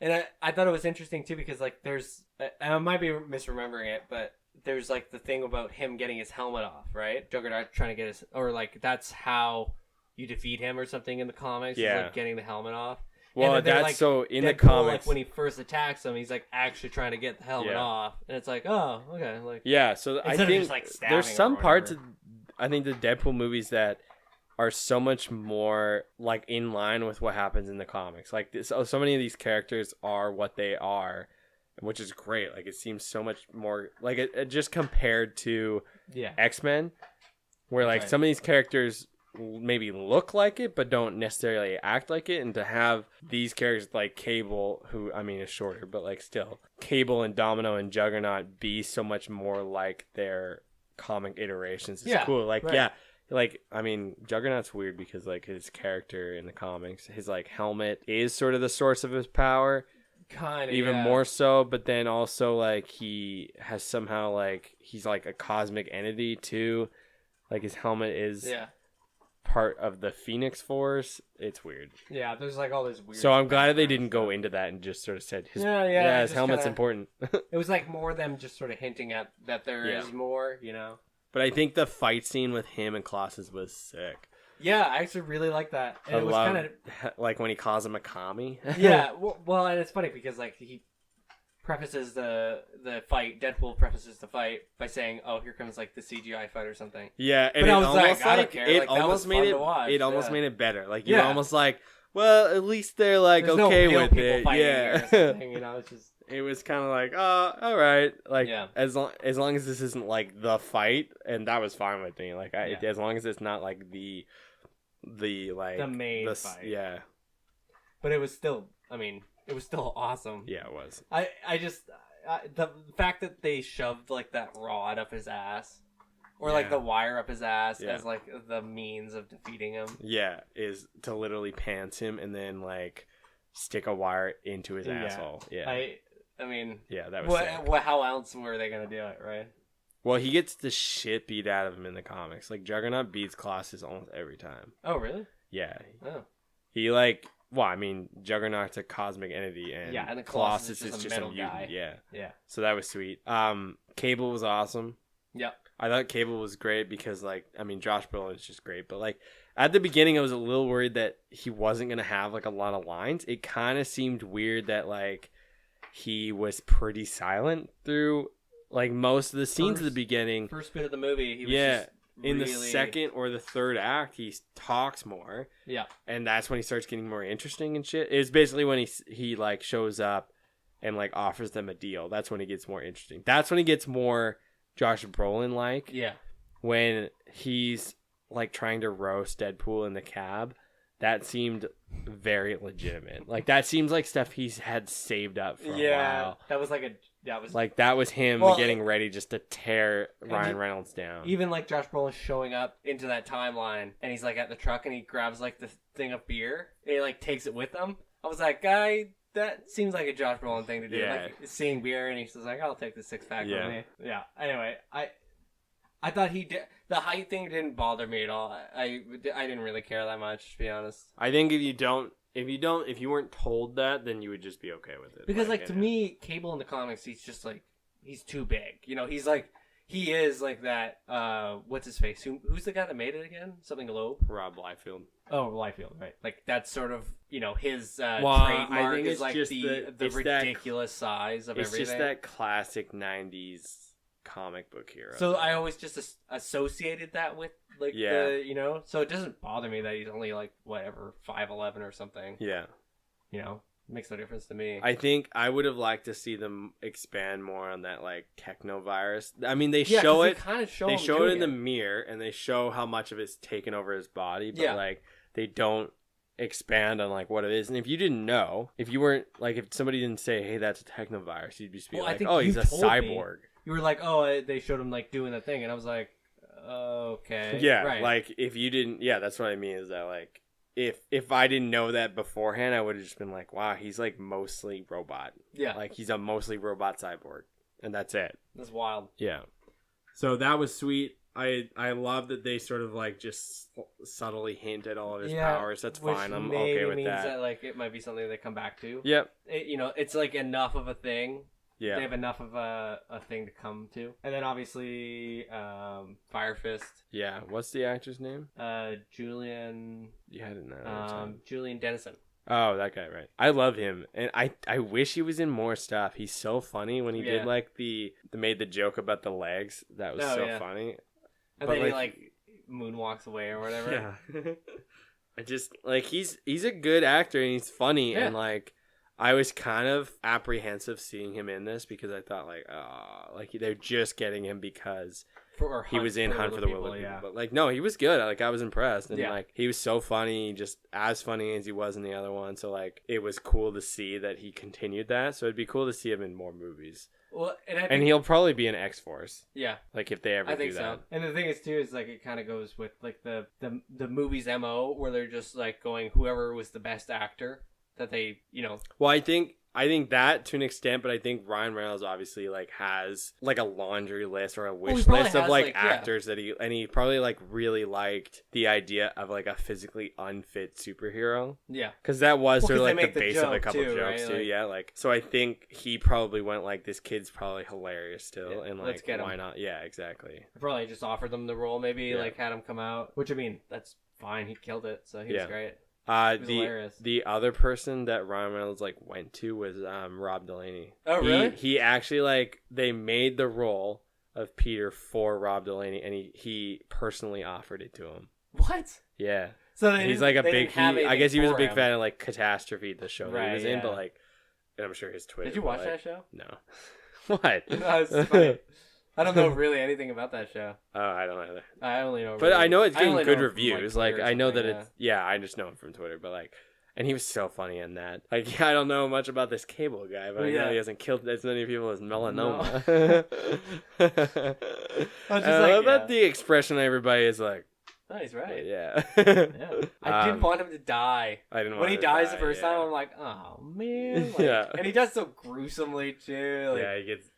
And I thought it was interesting too because like there's I might be misremembering it, but there's like the thing about him getting his helmet off, right? Juggernaut trying to get his, or like that's how you defeat him or something in the comics. Yeah. Is like getting the helmet off. Well, And then that's like, so in the Deadpool, comics. like when he first attacks him, he's like actually trying to get the helmet Yeah. off, and it's like, oh, okay, like Yeah, so I Instead of think just, like, stabbing there's him some or parts of whatever. I think the Deadpool movies that are so much more like in line with what happens in the comics. Like so many of these characters are what they are, which is great. Like it seems so much more like it just compared to yeah, X-Men, where like Right. some of these characters maybe look like it but don't necessarily act like it, and to have these characters like Cable, who I mean is shorter but like still Cable and Domino and Juggernaut be so much more like their comic iterations is Yeah, cool. Like right. yeah, like I mean Juggernaut's weird because like his character in the comics, his like helmet is sort of the source of his power, kind of even more so, but then also like he has somehow like he's like a cosmic entity too, like his helmet is Yeah, part of the Phoenix Force. It's weird. yeah. There's like all this weird. So I'm glad they background didn't go stuff. into that and just sort of said his Yeah, his just helmet's kinda- important. It was like more them just sort of hinting at that there is Yeah. more, you know. But I think the fight scene with him and Colossus was sick. Yeah, I actually really like that. And I it was love kind of like when he calls him a commie. yeah. Well, and it's funny because like he prefaces the fight. Deadpool prefaces the fight by saying, "Oh, here comes like the CGI fight or something." Yeah, and But it I was like, almost I don't like care. it Like, that was almost fun made it. to watch, It almost yeah. made it better. Like you're Yeah. almost like, well, at least they're like There's no okay real with people it. fighting here Yeah, or something, you know. It's just it was kind of like, oh, all right. Like Yeah. as long as this isn't like the fight, and that was fine with me. Like Yeah. as long as it's not like the like the main the fight. yeah But it was still. I mean, it was still awesome. yeah it was. I just the fact that they shoved like that rod up his ass, or like Yeah. the wire up his ass Yeah. as like the means of defeating him. Yeah, is to literally pants him and then like stick a wire into his Yeah. asshole. Yeah, I mean, yeah, that was sick. how else were they gonna do it, right? Well, he gets the shit beat out of him in the comics. Like Juggernaut beats Colossus almost every time. Oh, really? Yeah, Oh, he like. Well, I mean, Juggernaut's a cosmic entity, and Yeah, and the Colossus Colossus is is a just a metal mutant. guy. Yeah, yeah. so that was sweet. Cable was awesome. Yep. I thought Cable was great because, like, I mean, Josh Brolin is just great, but like at the beginning, I was a little worried that he wasn't gonna have like a lot of lines. It kind of seemed weird that like he was pretty silent through like most of the scenes at the beginning. First bit of the movie, he was Yeah, just in the really- second or the third act, he talks more, Yeah. and that's when he starts getting more interesting and shit. It's basically when he like shows up and like offers them a deal. That's when he gets more interesting. That's when he gets more Josh Brolin like. Yeah. When he's like trying to roast Deadpool in the cab, that seemed very legitimate. Like that seems like stuff he's had saved up for a while. That was like That was him Well, getting ready just to tear and Ryan you- Reynolds down. even like Josh Brolin showing up into that timeline, and he's like at the truck, and he grabs like the thing of beer, and he like takes it with him. I was like, guy, that seems like a Josh Brolin thing to do. Yeah. Like seeing beer, and he's just like, I'll take the 6-pack Yeah. with me. Yeah. Anyway, I thought he did. The height thing didn't bother me at all. I didn't really care that much, to be honest. I think if you weren't told that, then you would just be okay with it. Because like to and- me, Cable in the comics, he's just like he's too big. You know, he is like that. What's his face? Who's the guy that made it again? Something Loeb. Rob Liefeld. Oh, Liefeld, right? Like that's sort of his Well, I trademark think is it's like just the it's that- ridiculous size of It's everything. just that classic '90s comic book hero. So I always just associated that with like Yeah. the so it doesn't bother me that he's only like whatever 5'11" or something. yeah. Makes no difference to me. I think I would have liked to see them expand more on that like techno virus. I mean, they Yeah, show 'cause it. Kind of show They him show it doing in the mirror, and they show how much of it's taken over his body. But Yeah. like, they don't expand on like what it is. And if you didn't know, if you weren't like, if somebody didn't say, "Hey, that's a techno virus," you'd just be Well, I like, think "Oh, you he's a told me. cyborg." You were like, oh, they showed him like doing the thing, and I was like, okay, Yeah, right. like if you didn't, yeah, that's what I mean. Is that like if I didn't know that beforehand, I would have just been like, "Wow, he's like mostly robot." yeah, Like he's a mostly robot cyborg. and that's it. That's wild. Yeah. So that was sweet. I love that they sort of like just subtly hint at all of his powers. That's fine. I'm okay with that. Like it might be something they come back to. Yep. It's like enough of a thing. Yeah. They have enough of a thing to come to. And then obviously Fire Fist. Yeah. What's the actor's name? Julian. You had it now. Julian Dennison. Oh, that guy, right. I love him. And I wish he was in more stuff. He's so funny when he did like they made the joke about the legs. That was funny. And but then he like moonwalks away or whatever. Yeah. I just like he's a good actor and he's funny and like I was kind of apprehensive seeing him in this because I thought like they're just getting him because he was in Hunt for the Wilder People. But like no, he was good. Like I was impressed and like he was so funny, just as funny as he was in the other one. So like it was cool to see that he continued that. So it'd be cool to see him in more movies. Well, and he'll probably be in X-Force. Yeah. Like if they ever do that. So. And the thing is too is like it kind of goes with like the movie's MO where they're just like going whoever was the best actor that they, Well, I think that to an extent, but I think Ryan Reynolds obviously like has like a laundry list or a wish list of like actors that he probably like really liked the idea of like a physically unfit superhero. Yeah. Because that was sort of like the base of a couple jokes too. Like, yeah. Like, so I think he probably went like, this kid's probably hilarious still. And like, why not? Yeah, exactly. I probably just offered them the role, maybe like had him come out, which I mean, that's fine. He killed it. So he was great. The other person that Ryan Reynolds like went to was Rob Delaney. Oh, really? He actually like they made the role of Peter for Rob Delaney, and he personally offered it to him. What? Yeah. So he's like a big. I guess he was a big fan of like Catastrophe, the show that he was in, but like, and I'm sure his Twitter. Did you watch that show? No. What? No, it's funny. I don't know really anything about that show. Oh, I don't either. I only know. But I know it's getting good reviews. Like I know that it's I just know him from Twitter. But like, and he was so funny in that. Like, I don't know much about this Cable guy, but I know he hasn't killed as many people as melanoma. No. I love that the expression everybody is like. Oh, he's right. Yeah. I didn't want him to die. I didn't want when he him dies to the first time. I'm like, oh man. Like, and he does so gruesomely too. Like, he gets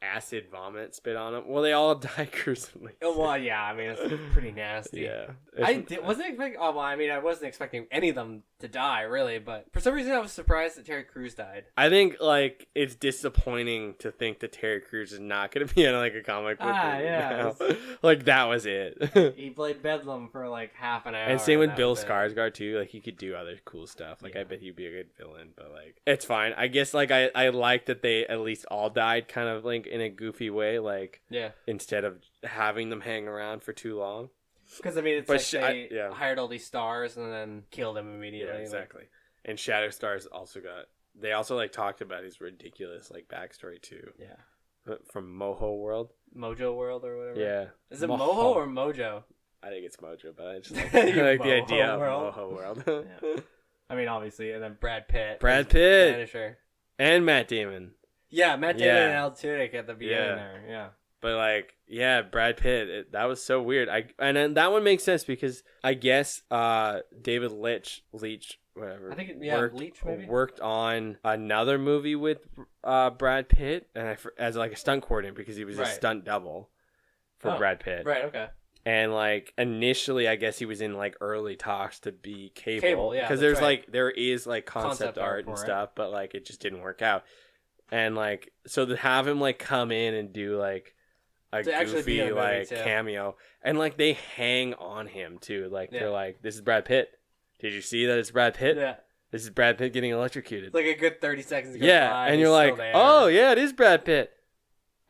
acid vomit spit on him. Well, they all die gruesomely. Oh, well, yeah. I mean, it's pretty nasty. Yeah. Wasn't expecting. Oh, well, I mean, I wasn't expecting any of them to die, really. But for some reason, I was surprised that Terry Crews died. I think like it's disappointing to think that Terry Crews is not going to be in like a comic book. Yeah. Like that was it. He played Bedlam for like half an hour. And same with Bill Skarsgård too. Like he could do other cool stuff. Like I bet he'd be a good villain. But like it's fine. I guess like I like that they at least all died kind of like in a goofy way. Like instead of having them hang around for too long. Because I mean, it's they hired all these stars and then killed them immediately. Yeah, exactly. And Shatterstar's they also like talked about his ridiculous like backstory too. Yeah. From Mojo World, or whatever. Yeah. Is it Mojo or Mojo? I think it's Mojo, but I just like, I like the idea of Mojo World. Yeah. I mean, obviously, and then Brad Pitt, Vanisher, and Matt Damon. Yeah, Matt Damon and Al Tudyk at the beginning there. Yeah. But like, Brad Pitt. That was so weird. And then that one makes sense because I guess David Leitch, whatever. I think Leitch maybe worked on another movie with Brad Pitt, and as like a stunt coordinator because he was a stunt double for Brad Pitt. Right. Okay. And like initially, I guess he was in like early talks to be Cable. Yeah. Because there is like concept art and stuff, but like it just didn't work out. And like so to have him like come in and do like a goofy like cameo, and like they hang on him too. Like they're like, "This is Brad Pitt. Did you see that it's Brad Pitt? Yeah. This is Brad Pitt getting electrocuted." It's like a good 30 seconds ago. Yeah, and you're like, "Oh yeah, it is Brad Pitt."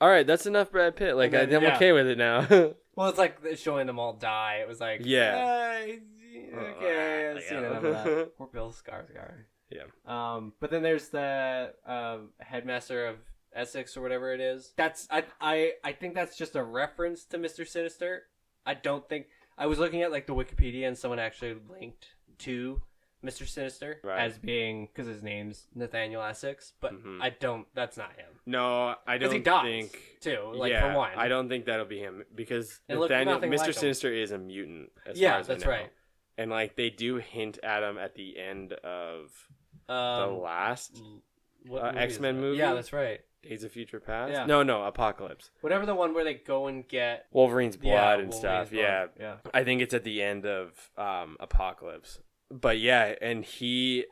All right, that's enough Brad Pitt. Like I'm okay with it now. Well, it's like showing them all die. It was like, okay, I've seen enough of that. Poor Bill Skarsgård. Yeah. But then there's the headmaster of Essex or whatever it is. I think that's just a reference to Mr. Sinister. I don't think I was looking at like the Wikipedia and someone actually linked to Mr. Sinister as being because his name's Nathaniel Essex, but I don't. That's not him. No, I don't he dies think too. Like for one, I don't think that'll be him because Mr. Like Sinister is a mutant. As far as that's right. And like they do hint at him at the end of the last What movie is X-Men that? movie? Yeah, that's right. Days of Future Past? Yeah. No, Apocalypse. Whatever the one where they go and get Wolverine's blood and Wolverine's stuff. blood. Yeah. I think it's at the end of Apocalypse. But yeah, and he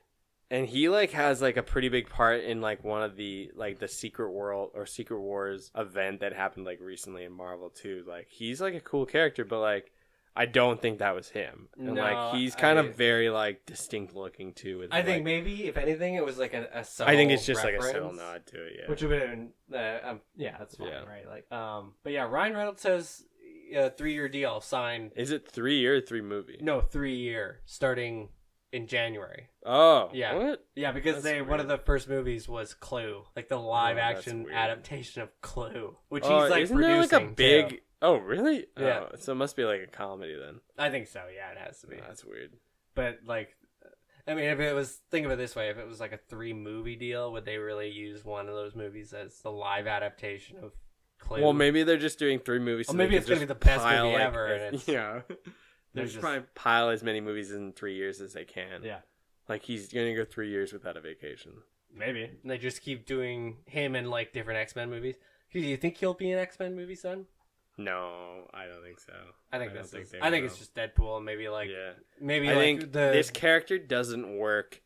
like has like a pretty big part in like one of the like the Secret World or Secret Wars event that happened like recently in Marvel too. Like he's like a cool character, but like I don't think that was him. And No, like he's kind of very like distinct looking too. With I think like, maybe if anything it was like a subtle I think it's just reference, like a subtle nod to it. Yeah. which would have been yeah, that's fine, Yeah. right? Like but yeah, Ryan Reynolds says a 3-year deal signed. Is it 3 year or 3 movie? No, 3-year starting in January. Oh. Yeah. What? Yeah, because That's one of the first movies was Clue, like the live that's action weird. adaptation of Clue, which Oh, he's like isn't there like a producing, big? too. Oh, really? Yeah. Oh, so it must be like a comedy then. I think so. Yeah, it has to be. That's weird. But like, I mean, if it was, think of it this way: if it was like a 3-movie deal, would they really use one of those movies as the live adaptation of Clue? Well, maybe they're just doing 3 movies. Or So maybe they it's can gonna be just the best pile, movie like, ever, and it's yeah. They're they're just just trying to pile as many movies in 3 years as they can. yeah, Like he's gonna go 3 years without a vacation. maybe and they just keep doing him in like different X-Men movies. Do you think he'll be an X-Men movie, son? No, I don't think so. I think don't this think is. they I think will. it's just Deadpool, and maybe like Yeah. maybe I like think the this character doesn't work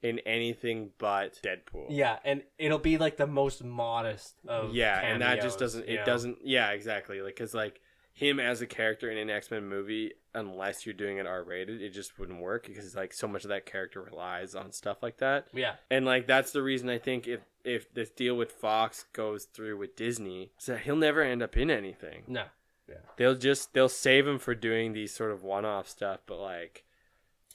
in anything but Deadpool. yeah, and it'll be like the most modest of Yeah, and that just cameos, doesn't. you It know? doesn't. Yeah, exactly. Like, cause like him as a character in an X-Men movie, unless you're doing it R-rated, it just wouldn't work because like so much of that character relies on stuff like that. Yeah, And like that's the reason I think if this deal with Fox goes through with Disney, so he'll never end up in anything. no, They'll save him for doing these sort of one-off stuff, but like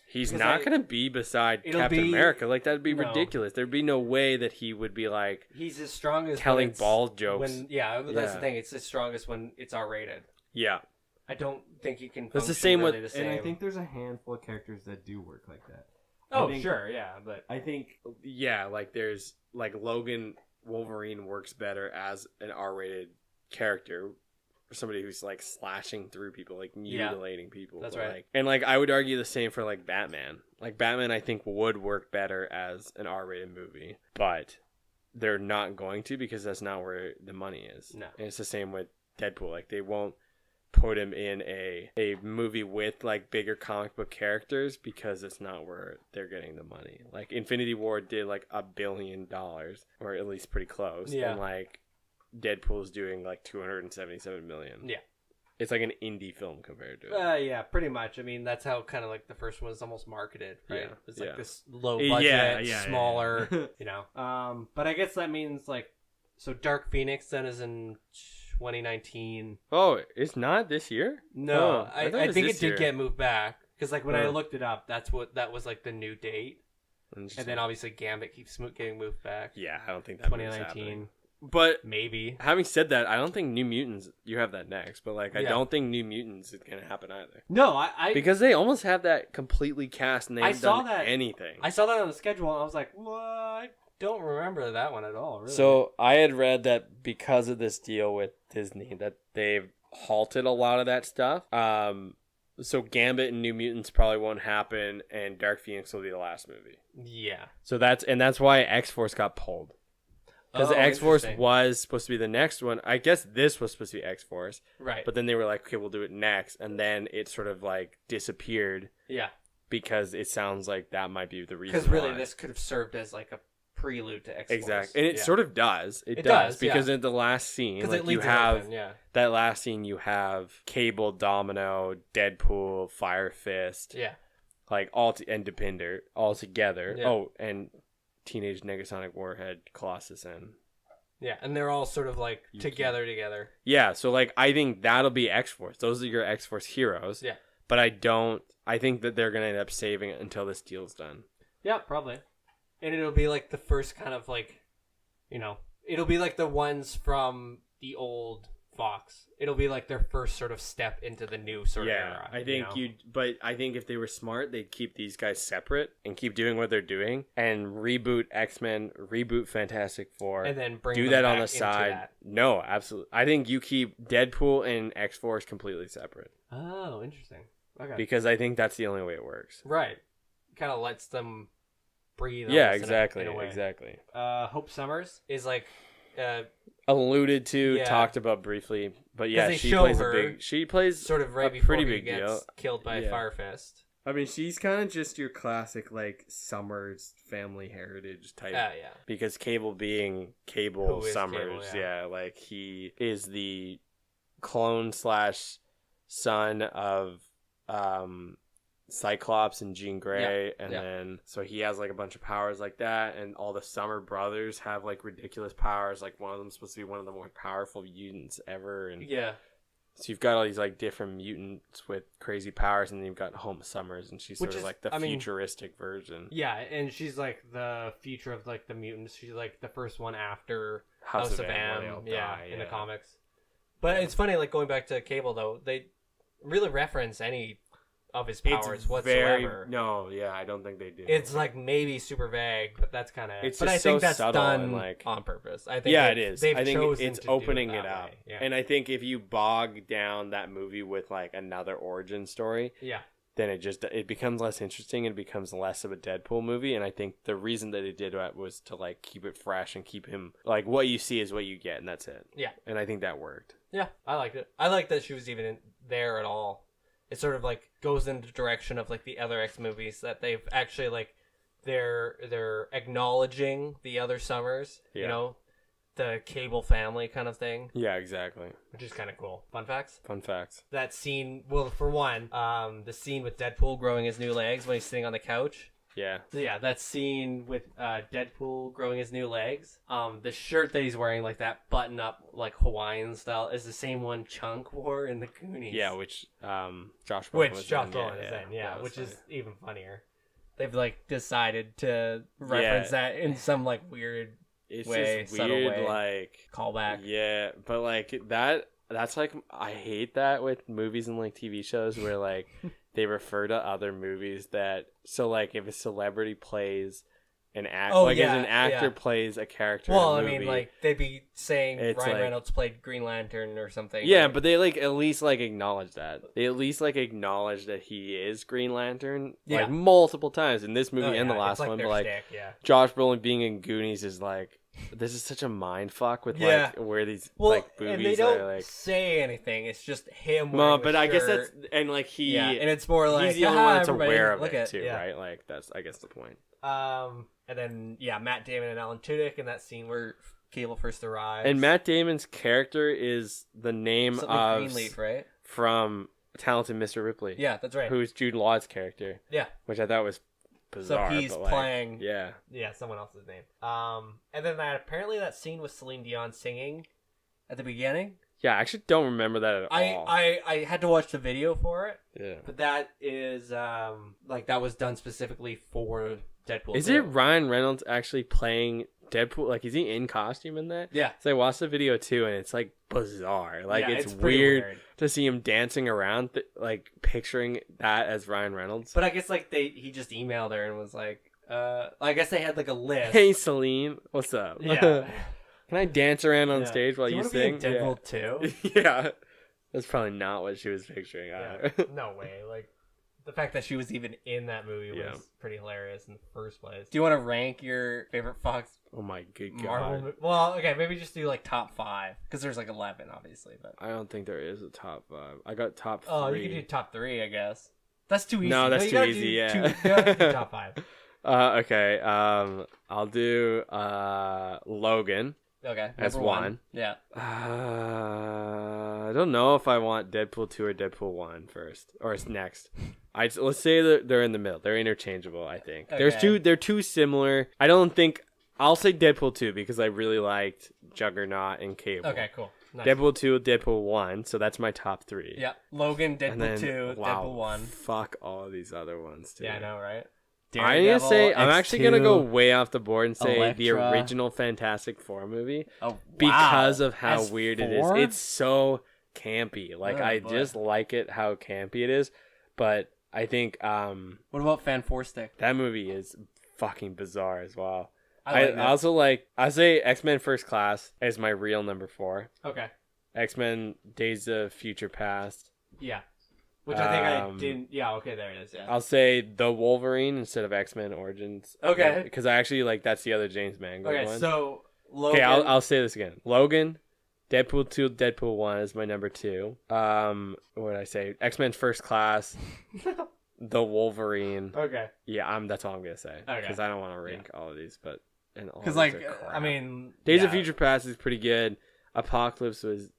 he's Because not gonna be beside it'll Captain be- America. Like that'd be No. ridiculous. There'd be no way that he would be like he's as strong as telling when it's- bald jokes. When that's Yeah. the thing. It's as strongest when it's R-rated. Yeah. I don't think you can. That's the function same with- really the And I same. think there's a handful of characters that do work like that. Oh, I think- sure, yeah, but I think Yeah, like there's like Logan Wolverine works better as an R-rated character for somebody who's like slashing through people, like mutilating people. That's But, right. like, and like I would argue the same for like Batman. Like Batman, I think would work better as an R-rated movie, but they're not going to because that's not where the money is. No. And it's the same with Deadpool. Like they won't put him in a movie with like bigger comic book characters because it's not where they're getting the money. Like Infinity War did like $1 billion, or at least pretty close. Yeah. And like Deadpool's doing like 277 million. Yeah. It's like an indie film compared to it. yeah, pretty much. I mean, that's how kind of like the first one was almost marketed, right? Yeah, It's like yeah. this low Yeah, budget, yeah, smaller, yeah. you know. But I guess that means like, so Dark Phoenix then is in 2019. Oh, it's not this year? No, Oh, I thought was think this it did year. get moved back because like when I Oh. looked it up, that was like the new date, and Interesting. then obviously Gambit keeps getting moved back. Yeah, I don't think that movie's 2019, happening. But maybe. having said that, I don't think New Mutants. You have that next, but like I Yeah. don't think New Mutants is gonna happen either No, I because they almost have that completely cast and they I haven't saw done that- anything. I saw that on the schedule and I was like, what? I don't remember that one at all. Really. So I had read that because of this deal with Disney, that they've halted a lot of that stuff. So Gambit and New Mutants probably won't happen, and Dark Phoenix will be the last movie. yeah, So that's why X-Force got pulled. Because Oh, X-Force interesting. was supposed to be the next one. I guess this was supposed to be X-Force. right. But then they were like, okay, we'll do it next. And then it sort of like disappeared yeah, because it sounds like that might be the reason. because really why. this could have served as like a prelude to X. Exactly. And it yeah. sort of does. It, It does. does, Because yeah. in the last scene, because like it you leads it have open, yeah, that last scene, you have Cable, Domino, Deadpool, Fire Fist, yeah, like and Depinder all together. Yeah. Oh, and Teenage Negasonic Warhead, Colossus, and yeah, and they're all sort of like You together. yeah. So like I think that'll be X-Force. Those are your X-Force heroes. Yeah. But I think that they're gonna end up saving it until this deal's done. Yeah, probably. And it'll be like the first kind of like, you know, it'll be like the ones from the old Fox. It'll be like their first sort of step into the new sort of era. I think you know? but I think if they were smart, they'd keep these guys separate and keep doing what they're doing and reboot X-Men, reboot Fantastic Four, and then bring do them that on back the into side. that. No, absolutely. I think you keep Deadpool and X-Force completely separate Oh, interesting. Okay. because I think that's the only way it works. Right. Kind of lets them breathe. Yeah, almost exactly, in a way. exactly. Hope Summers is like, Alluded to, Yeah. talked about briefly, but yeah, they she show plays her a big. She plays sort of right a before pretty he big gets deal. killed by Yeah. Fire Fist. I mean, she's kind of just your classic, like, Summers family heritage type. Yeah. Because Cable being Cable Who is Summers, Cable, yeah. like he is the clone / son of Cyclops and Jean Grey, and then so he has like a bunch of powers like that, and all the Summer brothers have like ridiculous powers. Like one of them's supposed to be one of the more powerful mutants ever, and so you've got all these like different mutants with crazy powers, and then you've got Home Summers, and she's sort of like the futuristic version. Yeah, and she's like the future of like the mutants. She's like the first one after House of M. In the comics. But it's funny, like going back to Cable though, they really reference any of his powers whatsoever. I don't think they do. It's like maybe super vague, but that's kind of. It's but just I think so that's subtle done and, like, on purpose. I think it is. They've I think chosen it's to opening do it that up, way. Yeah. and I think if you bog down that movie with like another origin story, then it becomes less interesting and it becomes less of a Deadpool movie. And I think the reason that they did that was to like keep it fresh and keep him like what you see is what you get, and that's it. Yeah, and I think that worked. Yeah, I liked it. I like that she was even there at all. It sort of like goes in the direction of like the other X movies that they've actually like they're acknowledging the other Summers, you know, the Cable family kind of thing. Yeah, exactly. Which is kind of cool. Fun facts? Fun facts. That scene, well, for one, the scene with Deadpool growing his new legs when he's sitting on the couch. Yeah. So yeah, that scene with Deadpool growing his new legs. The shirt that he's wearing, like that button-up, like Hawaiian style, is the same one Chunk wore in the Goonies. Yeah, which Josh Brolin which was Josh in. Brolin is in, which funny. is even funnier. They've like decided to reference that in some like weird it's way, just subtle weird, way. like Callback. Yeah, but like that's like I hate that with movies and like TV shows where like they refer to other movies that so like if a celebrity plays an actor if an actor plays a character in a movie, I mean like they'd be saying Ryan like, Reynolds played Green Lantern or something. Yeah, but they like at least like acknowledge that. They at least like acknowledge that he is Green Lantern like multiple times in this movie and the last one. But like Josh Brolin being in Goonies is like this is such a mind fuck with like where these like boobies and they don't are like say anything. It's just him. No, but I shirt. guess that's and like he and it's more like he's the only one that's aware of look it too, right? Like that's I guess the point. And then Matt Damon and Alan Tudyk in that scene where Cable first arrives. And Matt Damon's character is the name something of Greenleaf, right? From Talented Mr. Ripley. Yeah, that's right. Who's Jude Law's character. Yeah, which I thought was bizarre. So he's playing like, someone else's name. And then apparently that scene with Celine Dion singing at the beginning. Yeah, I actually don't remember that at all. I had to watch the video for it. Yeah. But that is like that was done specifically for Deadpool. Is it Ryan Reynolds actually playing Deadpool? Like, is he in costume in that? Yeah. So I watched the video too, and it's like bizarre. Like, it's weird to see him dancing around, like picturing that as Ryan Reynolds. But I guess like he just emailed her and was like, I guess they had like a list. Hey Celine, what's up? Yeah. Can I dance around on stage while you sing? Be in Deadpool 2? Yeah. That's probably not what she was picturing. Yeah. No way. Like, the fact that she was even in that movie was pretty hilarious in the first place. Do you want to rank your favorite Fox? Oh my good Marvel god. Well, okay, maybe just do like top 5 because there's like 11, obviously. But I don't think there is a top 5. I got top 3. Oh, you can do top 3, I guess. That's too easy. No, that's too easy. You gotta do top 5. Okay. I'll do Logan. Okay. As one. Yeah. I don't know if I want Deadpool 2 or Deadpool 1 first or next. Let's say that they're in the middle. They're interchangeable, I think. Okay. They're too similar. I don't think I'll say Deadpool 2 because I really liked Juggernaut and Cable. Okay, cool. Nice. Deadpool 2, Deadpool 1, so that's my top 3. Yeah. Logan, Deadpool 2, Deadpool 1. Fuck all of these other ones too. Yeah, I know, right? I'm gonna say I'm actually gonna go way off the board and say Elektra. the original Fantastic Four movie. Oh, wow. Because of how As weird it 4? is. It's so campy. Like Oh, I boy. just like it how campy it is. But I think What about Fan 4 Stick? that movie is fucking bizarre as well. I I also like I say X-Men First Class is my real number 4. Okay. X-Men Days of Future Past. Yeah. Which I think I didn't. Yeah, okay, there it is. Yeah. I'll say the Wolverine instead of X-Men Origins. Okay. Because I actually like that's the other James Mangold Okay, one. so Logan. Okay, I'll say this again. Logan, Deadpool 2, Deadpool 1 is my number 2. What did I say? X-Men First Class, the Wolverine. Okay. Yeah, that's all I'm gonna say. Okay. Because I don't want to rank all of these, but Because I mean, Days of Future Past is pretty good. Apocalypse was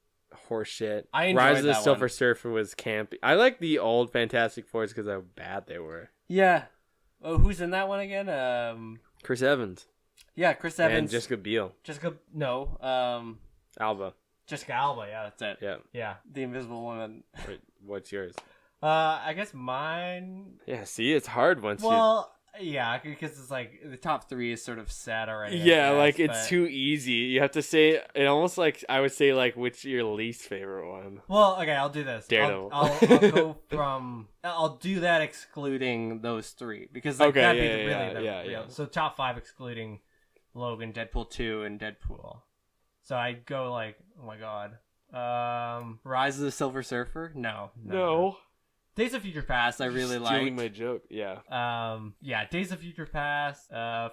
horseshit. I enjoyed Rise of the that Silver one. Surfer was campy. I like the old Fantastic Fours because how bad they were. Yeah. Oh, who's in that one again? Chris Evans Yeah, Chris Evans. and Jessica Biel, Alba. Jessica Alba. Yeah, that's it. Yeah. Yeah, the Invisible Woman. Wait, what's yours? I guess mine. Yeah. See, it's hard once you. Well, yeah, because it's like the top 3 is sort of set already. I Yeah, guess, like it's but- too easy. You have to say it almost like I would say like which your least favorite one. Well, okay, I'll do this. Daredevil. I'll go from. I'll do that excluding those 3 because like, Okay, that'd be yeah, really the yeah, real. yeah. So top 5 excluding Logan, Deadpool 2, and Deadpool. So I'd go like, oh my god, Rise of the Silver Surfer. No. Days of Future Past, I really liked. Stealing my joke. Yeah. Yeah, Days of Future Past,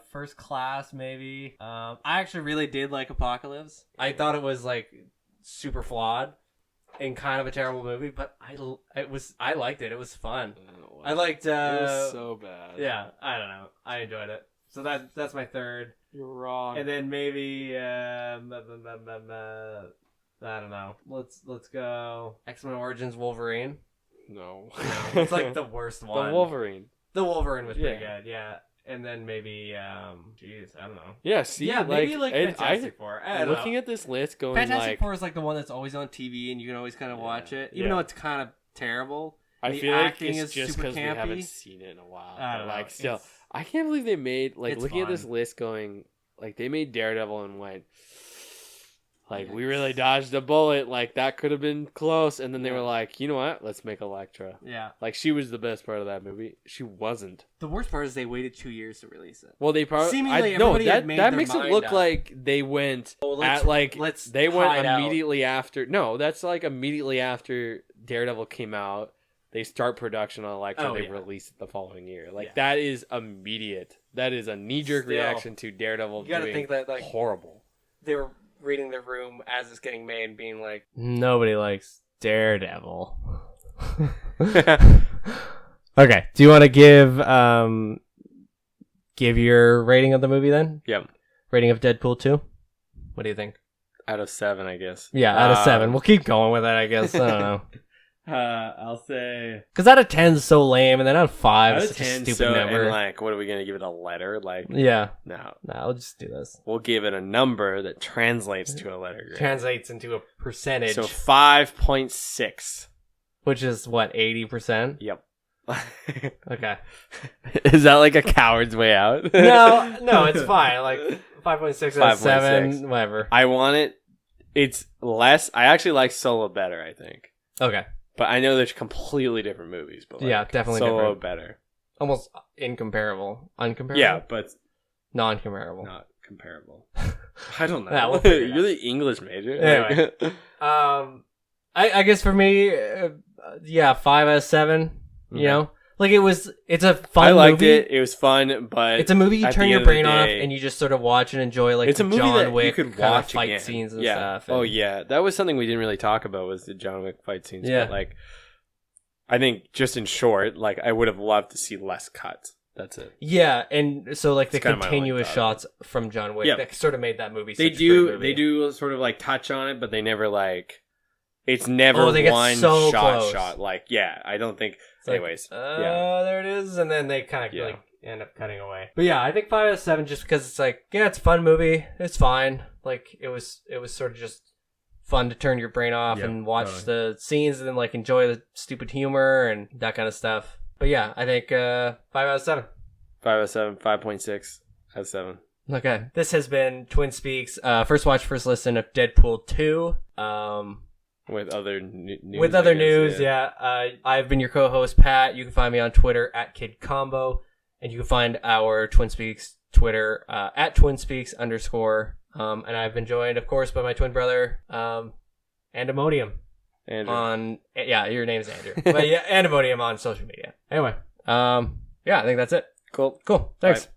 First Class, maybe. I actually really did like Apocalypse. I thought it was like super flawed and kind of a terrible movie, but I liked it. It was fun. I liked. It was so bad. Yeah, I don't know. I enjoyed it. So that's my third, You're wrong. and then maybe I don't know. Let's go X-Men Origins Wolverine. No. It's like the worst one. The Wolverine. The Wolverine was pretty Yeah. good, yeah. And then maybe, I don't know. Yeah, see, Yeah, maybe like and Fantastic Four. I don't looking know. at this list going Fantastic like Four is like the one that's always on TV and you can always kind of watch it, even Yeah. though it's kind of terrible. I the feel like acting it's is just super because we campy. haven't seen it in a while. I But don't know. like still, It's- I can't believe they made like it's looking at this fun. list going like they made Daredevil and went like we really dodged a bullet, like that could have been close, and then they Yeah. were like, you know what, let's make Elektra. Yeah. Like she was the best part of that movie. She wasn't. The worst part is they waited 2 years to release it. Well, they probably Seemingly no everybody had that made that their makes it mind look up. like they went let's- at like let's they went hide out. immediately after. No, that's like immediately after Daredevil came out. They start production on Elektra. Oh, they yeah. release it the following year. Like Yeah. that is immediate. That is a knee jerk Still, reaction to Daredevil. you gotta doing think that, like- horrible. They were reading their room as it's getting made and being like, Nobody likes Daredevil. Okay. Do you want to give your rating of the movie then? Yep. Rating of Deadpool 2? What do you think? Out of 7, I guess. Yeah, out of 7. We'll keep going with it, I guess. I don't know. I'll say Because out of 10 is so lame, and then out of 5 Out is of such a 10, stupid so, number. and like, what are we gonna give it, a letter? Like, Yeah. no, We'll just do this. we'll give it a number that translates to a letter grade. Translates into a percentage, So 5.6. which is what, 80%? Yep. Okay. Is that like a coward's way out? No, it's fine. Like 5.6 out of 5.6. 7, whatever. I want it. It's less. I actually like Solo better, I think. Okay. But I know there's completely different movies. But like, Yeah, definitely Solo different. better. Almost incomparable. Uncomparable? Yeah, but Non-comparable. not comparable. I don't know. Yeah, we'll figure it You're the English major. Anyway. I guess for me, 5 out of 7. You Okay. know, like it's a fun. I liked movie. it. It was fun, but It's a movie you at turn the your end of the brain off day- and you just sort of watch and enjoy, like it's a the movie John that Wick you could kind of watch fight again. scenes and yeah. stuff. Oh and- yeah, that was something we didn't really talk about was the John Wick fight scenes. Yeah. But like, I think just in short, like I would have loved to see less cuts. That's it. Yeah, and so like the It's kinda my only continuous thought. shots from John Wick Yeah. that sort of made that movie. They such a great movie. they do sort of like touch on it, but they never like. It's never Oh, they get one so shot. close. Like yeah, I don't think. It's like, Anyways, yeah. there it is, and then they kind of Yeah. like end up cutting away. But yeah, I think 5 out of 7 just because it's like it's a fun movie. It's fine. Like it was sort of just fun to turn your brain off Yep, and watch totally. the scenes and then like enjoy the stupid humor and that kind of stuff. But yeah, I think 5 out of 7. 5 out of 7, 5.6 out of 7. Okay, this has been Twin Speaks. First watch, first listen of Deadpool 2. With other news. With I other guess, news, yeah. I've been your co-host, Pat. You can find me on Twitter at KidCombo. And you can find our Twin Speaks Twitter at TwinSpeaks _. And I've been joined, of course, by my twin brother, Andemodium. Andrew. Your name's Andrew. But yeah, Andemonium on social media. Anyway, I think that's it. Cool. Thanks. Bye.